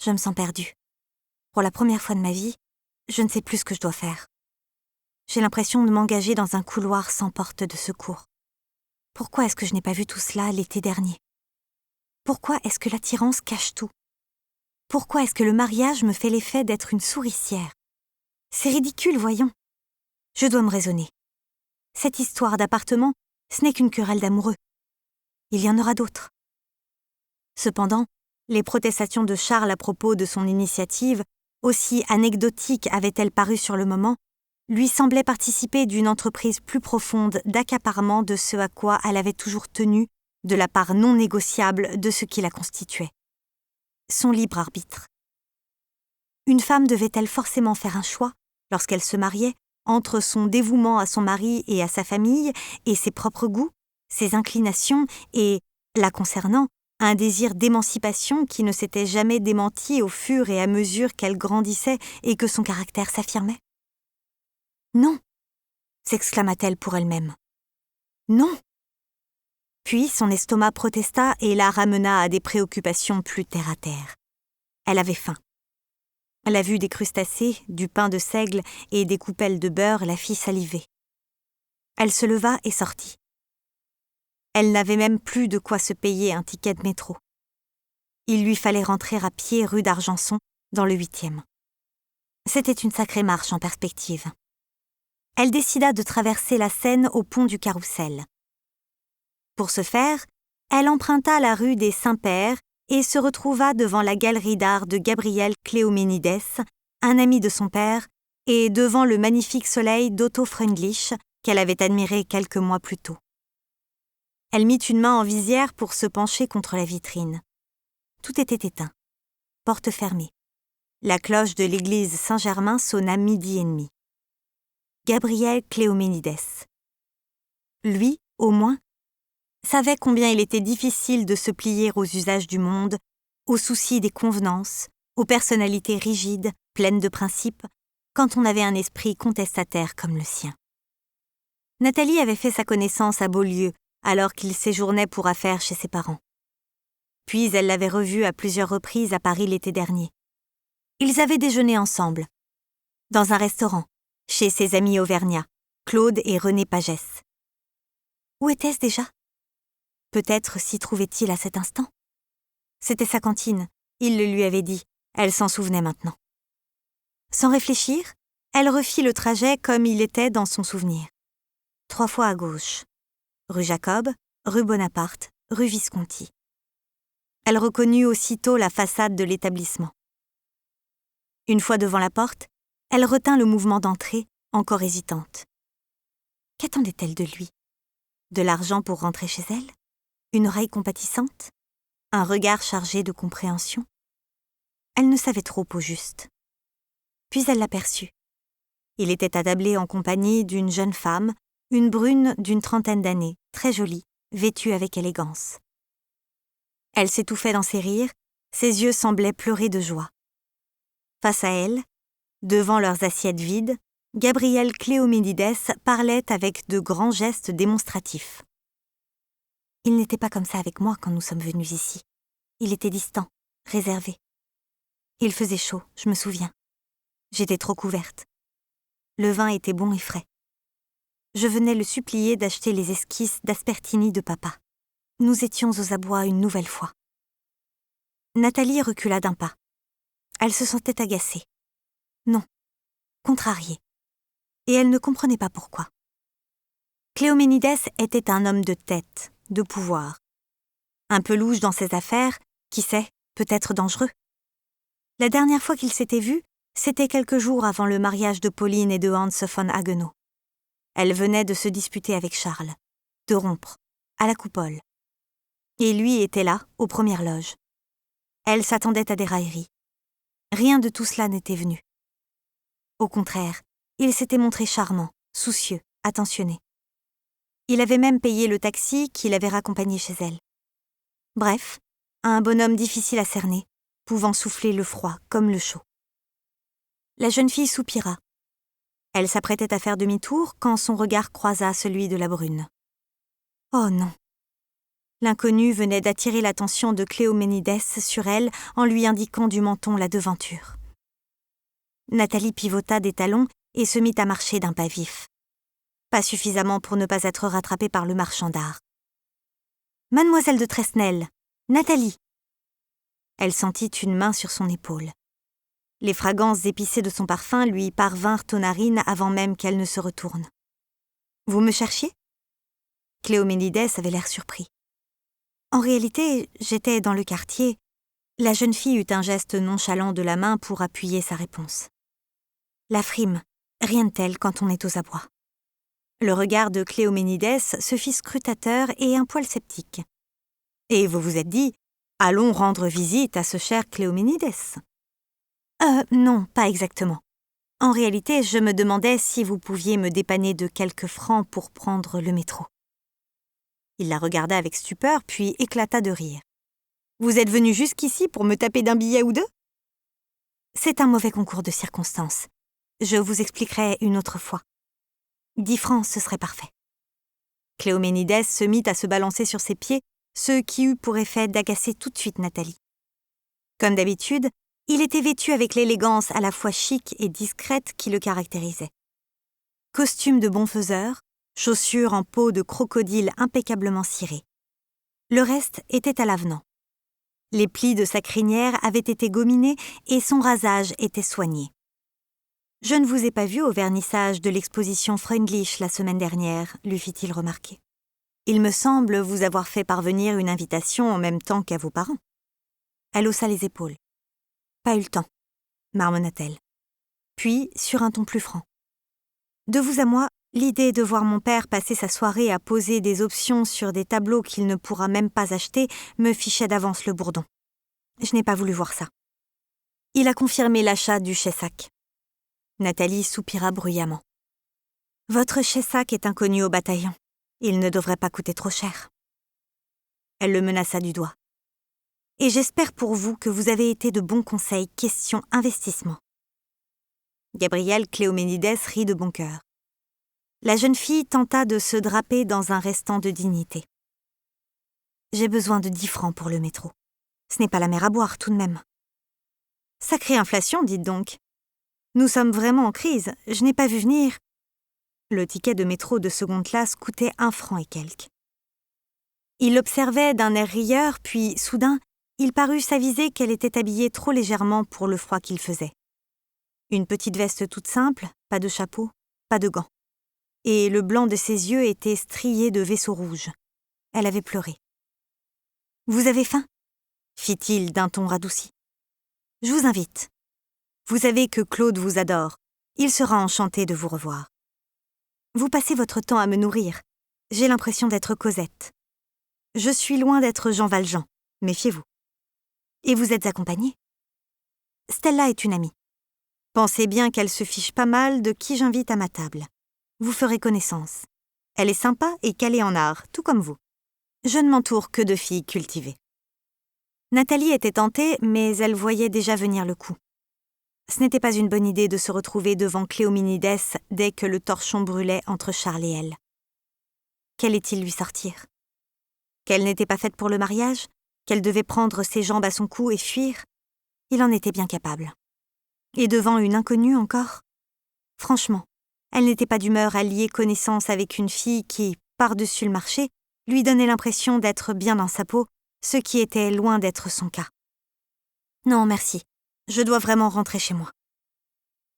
A: Je me sens perdue. Pour la première fois de ma vie, je ne sais plus ce que je dois faire. J'ai l'impression de m'engager dans un couloir sans porte de secours. Pourquoi est-ce que je n'ai pas vu tout cela l'été dernier ? Pourquoi est-ce que l'attirance cache tout ? Pourquoi est-ce que le mariage me fait l'effet d'être une souricière ? C'est ridicule, voyons. Je dois me raisonner. Cette histoire d'appartement, ce n'est qu'une querelle d'amoureux. Il y en aura d'autres. Cependant, les protestations de Charles à propos de son initiative, aussi anecdotiques avaient-elles paru sur le moment, lui semblaient participer d'une entreprise plus profonde d'accaparement de ce à quoi elle avait toujours tenu de la part non négociable de ce qui la constituait. Son libre arbitre. Une femme devait-elle forcément faire un choix, lorsqu'elle se mariait, entre son dévouement à son mari et à sa famille, et ses propres goûts, ses inclinations, et, la concernant, un désir d'émancipation qui ne s'était jamais démenti au fur et à mesure qu'elle grandissait et que son caractère s'affirmait ? Non, s'exclama-t-elle pour elle-même. Non. Puis son estomac protesta et la ramena à des préoccupations plus terre-à-terre. Elle avait faim. La vue des crustacés, du pain de seigle et des coupelles de beurre la fit saliver. Elle se leva et sortit. Elle n'avait même plus de quoi se payer un ticket de métro. Il lui fallait rentrer à pied rue d'Argenson, dans le 8e. C'était une sacrée marche en perspective. Elle décida de traverser la Seine au pont du Carrousel. Pour ce faire, elle emprunta la rue des Saints-Pères et se retrouva devant la galerie d'art de Gabriel Cléoménides, un ami de son père, et devant le magnifique soleil d'Otto Freundlich qu'elle avait admiré quelques mois plus tôt. Elle mit une main en visière pour se pencher contre la vitrine. Tout était éteint. Porte fermée. La cloche de l'église Saint-Germain sonna 12h30. Gabriel Cléoménides. Lui, au moins, savait combien il était difficile de se plier aux usages du monde, aux soucis des convenances, aux personnalités rigides, pleines de principes, quand on avait un esprit contestataire comme le sien. Nathalie avait fait sa connaissance à Beaulieu, alors qu'il séjournait pour affaires chez ses parents. Puis elle l'avait revu à plusieurs reprises à Paris l'été dernier. Ils avaient déjeuné ensemble, dans un restaurant, chez ses amis auvergnats, Claude et René Pagès. Où était-ce déjà ? Peut-être s'y trouvait-il à cet instant ? C'était sa cantine, il le lui avait dit, elle s'en souvenait maintenant. Sans réfléchir, elle refit le trajet comme il était dans son souvenir. 3 fois à gauche. Rue Jacob, rue Bonaparte, rue Visconti. Elle reconnut aussitôt la façade de l'établissement. Une fois devant la porte, elle retint le mouvement d'entrée, encore hésitante. Qu'attendait-elle de lui ? De l'argent pour rentrer chez elle ? Une oreille compatissante ? Un regard chargé de compréhension ? Elle ne savait trop au juste. Puis elle l'aperçut. Il était attablé en compagnie d'une jeune femme, une brune d'une 30aine d'années, très jolie, vêtue avec élégance. Elle s'étouffait dans ses rires, ses yeux semblaient pleurer de joie. Face à elle, devant leurs assiettes vides, Gabriel Cléoménides parlait avec de grands gestes démonstratifs. Il n'était pas comme ça avec moi quand nous sommes venus ici. Il était distant, réservé. Il faisait chaud, je me souviens. J'étais trop couverte. Le vin était bon et frais. Je venais le supplier d'acheter les esquisses d'Aspertini de papa. Nous étions aux abois une nouvelle fois. Nathalie recula d'un pas. Elle se sentait agacée. Non, contrariée. Et elle ne comprenait pas pourquoi. Cléoménides était un homme de tête, de pouvoir. Un peu louche dans ses affaires, qui sait, peut-être dangereux. La dernière fois qu'ils s'étaient vus, c'était quelques jours avant le mariage de Pauline et de Hans von Haguenau. Elle venait de se disputer avec Charles, de rompre, à la coupole. Et lui était là, aux premières loges. Elle s'attendait à des railleries. Rien de tout cela n'était venu. Au contraire, il s'était montré charmant, soucieux, attentionné. Il avait même payé le taxi qui l'avait raccompagné chez elle. Bref, un bonhomme difficile à cerner, pouvant souffler le froid comme le chaud. La jeune fille soupira. Elle s'apprêtait à faire demi-tour quand son regard croisa celui de la brune. Oh non! L'inconnu venait d'attirer l'attention de Cléoménides sur elle en lui indiquant du menton la devanture. Nathalie pivota des talons et se mit à marcher d'un pas vif. Pas suffisamment pour ne pas être rattrapée par le marchand d'art. « Mademoiselle de Tresnel, Nathalie !» Elle sentit une main sur son épaule. Les fragrances épicées de son parfum lui parvinrent aux narines avant même qu'elle ne se retourne. « Vous me cherchiez ?» Cléoménides avait l'air surpris. « En réalité, j'étais dans le quartier. » La jeune fille eut un geste nonchalant de la main pour appuyer sa réponse. La frime, rien de tel quand on est aux abois. Le regard de Cléoménides se fit scrutateur et un poil sceptique. « Et vous vous êtes dit, allons rendre visite à ce cher Cléoménides ?» Non, pas exactement. En réalité, je me demandais si vous pouviez me dépanner de quelques francs pour prendre le métro. Il la regarda avec stupeur, puis éclata de rire. « Vous êtes venu jusqu'ici pour me taper d'un billet ou deux ?» C'est un mauvais concours de circonstances. Je vous expliquerai une autre fois. 10 francs, ce serait parfait. Cléoménides se mit à se balancer sur ses pieds, ce qui eut pour effet d'agacer tout de suite Nathalie. Comme d'habitude, il était vêtu avec l'élégance à la fois chic et discrète qui le caractérisait. Costume de bon faiseur, chaussures en peau de crocodile impeccablement cirées. Le reste était à l'avenant. Les plis de sa crinière avaient été gominés et son rasage était soigné. « Je ne vous ai pas vu au vernissage de l'exposition Freundlich la semaine dernière, » lui fit-il remarquer. « Il me semble vous avoir fait parvenir une invitation en même temps qu'à vos parents. » Elle haussa les épaules. « Pas eu le temps, » marmonna-t-elle. Puis, sur un ton plus franc. « De vous à moi, l'idée de voir mon père passer sa soirée à poser des options sur des tableaux qu'il ne pourra même pas acheter me fichait d'avance le bourdon. Je n'ai pas voulu voir ça. Il a confirmé l'achat du Chessac. » Nathalie soupira bruyamment. « Votre Chessac est inconnu au bataillon. Il ne devrait pas coûter trop cher. » Elle le menaça du doigt. « Et j'espère pour vous que vous avez été de bons conseils question investissement. » Gabrielle Cléoménides rit de bon cœur. La jeune fille tenta de se draper dans un restant de dignité. « J'ai besoin de 10 francs pour le métro. Ce n'est pas la mer à boire tout de même. »« Sacrée inflation, dites donc. Nous sommes vraiment en crise, je n'ai pas vu venir. » Le ticket de métro de seconde classe coûtait 1 franc et quelques. Il l'observait d'un air rieur, puis, soudain, il parut s'aviser qu'elle était habillée trop légèrement pour le froid qu'il faisait. Une petite veste toute simple, pas de chapeau, pas de gants. Et le blanc de ses yeux était strié de vaisseaux rouges. Elle avait pleuré. « Vous avez faim ?» fit-il d'un ton radouci. « Je vous invite. Vous savez que Claude vous adore. Il sera enchanté de vous revoir. Vous passez votre temps à me nourrir. J'ai l'impression d'être Cosette. Je suis loin d'être Jean Valjean, méfiez-vous. Et vous êtes accompagnée. Stella est une amie. Pensez bien qu'elle se fiche pas mal de qui j'invite à ma table. Vous ferez connaissance. Elle est sympa et calée en art, tout comme vous. Je ne m'entoure que de filles cultivées. » Nathalie était tentée, mais elle voyait déjà venir le coup. Ce n'était pas une bonne idée de se retrouver devant Cléoménides dès que le torchon brûlait entre Charles et elle. Qu'allait-il lui sortir ? Qu'elle n'était pas faite pour le mariage, qu'elle devait prendre ses jambes à son cou et fuir, il en était bien capable. Et devant une inconnue encore? Franchement, elle n'était pas d'humeur à lier connaissance avec une fille qui, par-dessus le marché, lui donnait l'impression d'être bien dans sa peau, ce qui était loin d'être son cas. Non, merci, je dois vraiment rentrer chez moi.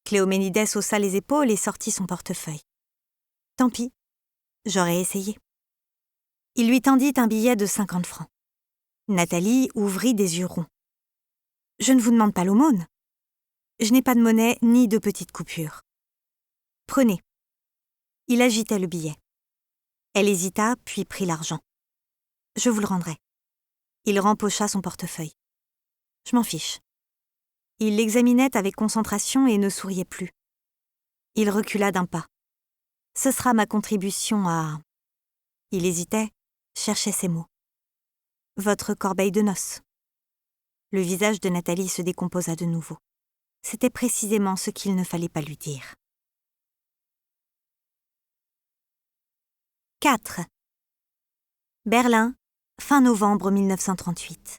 A: Cléoménides haussa les épaules et sortit son portefeuille. Tant pis, j'aurais essayé. Il lui tendit un billet de 50 francs. Nathalie ouvrit des yeux ronds. Je ne vous demande pas l'aumône. Je n'ai pas de monnaie ni de petites coupures. Prenez. Il agitait le billet. Elle hésita, puis prit l'argent. Je vous le rendrai. Il rempocha son portefeuille. Je m'en fiche. Il l'examinait avec concentration et ne souriait plus. Il recula d'un pas. Ce sera ma contribution à... Il hésitait, cherchait ses mots. Votre corbeille de noces. Le visage de Nathalie se décomposa de nouveau. C'était précisément ce qu'il ne fallait pas lui dire. 4. Berlin, fin novembre 1938.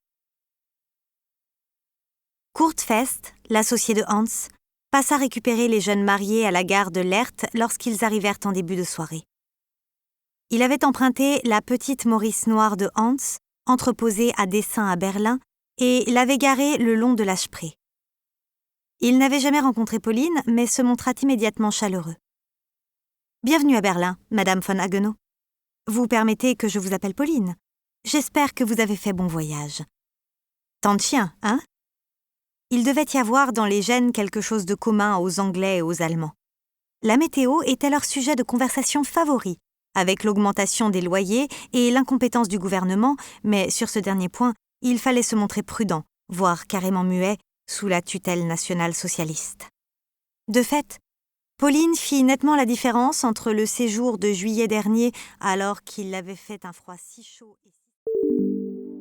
A: Kurt Fest, l'associé de Hans, passa récupérer les jeunes mariés à la gare de Lehrte lorsqu'ils arrivèrent en début de soirée. Il avait emprunté la petite Maurice noire de Hans, entreposée à dessein à Berlin, et l'avait garée le long de la Spree. Il n'avait jamais rencontré Pauline, mais se montra immédiatement chaleureux. « Bienvenue à Berlin, Madame von Haguenau. Vous permettez que je vous appelle Pauline. J'espère que vous avez fait bon voyage. Tant de chiens, hein ?» Il devait y avoir dans les gènes quelque chose de commun aux Anglais et aux Allemands. La météo était leur sujet de conversation favori, avec l'augmentation des loyers et l'incompétence du gouvernement, mais sur ce dernier point, il fallait se montrer prudent, voire carrément muet, sous la tutelle nationale-socialiste. De fait, Pauline fit nettement la différence entre le séjour de juillet dernier, alors qu'il avait fait un froid si chaud et...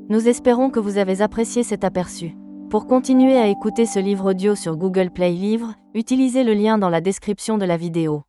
B: Nous espérons que vous avez apprécié cet aperçu. Pour continuer à écouter ce livre audio sur Google Play Livres, utilisez le lien dans la description de la vidéo.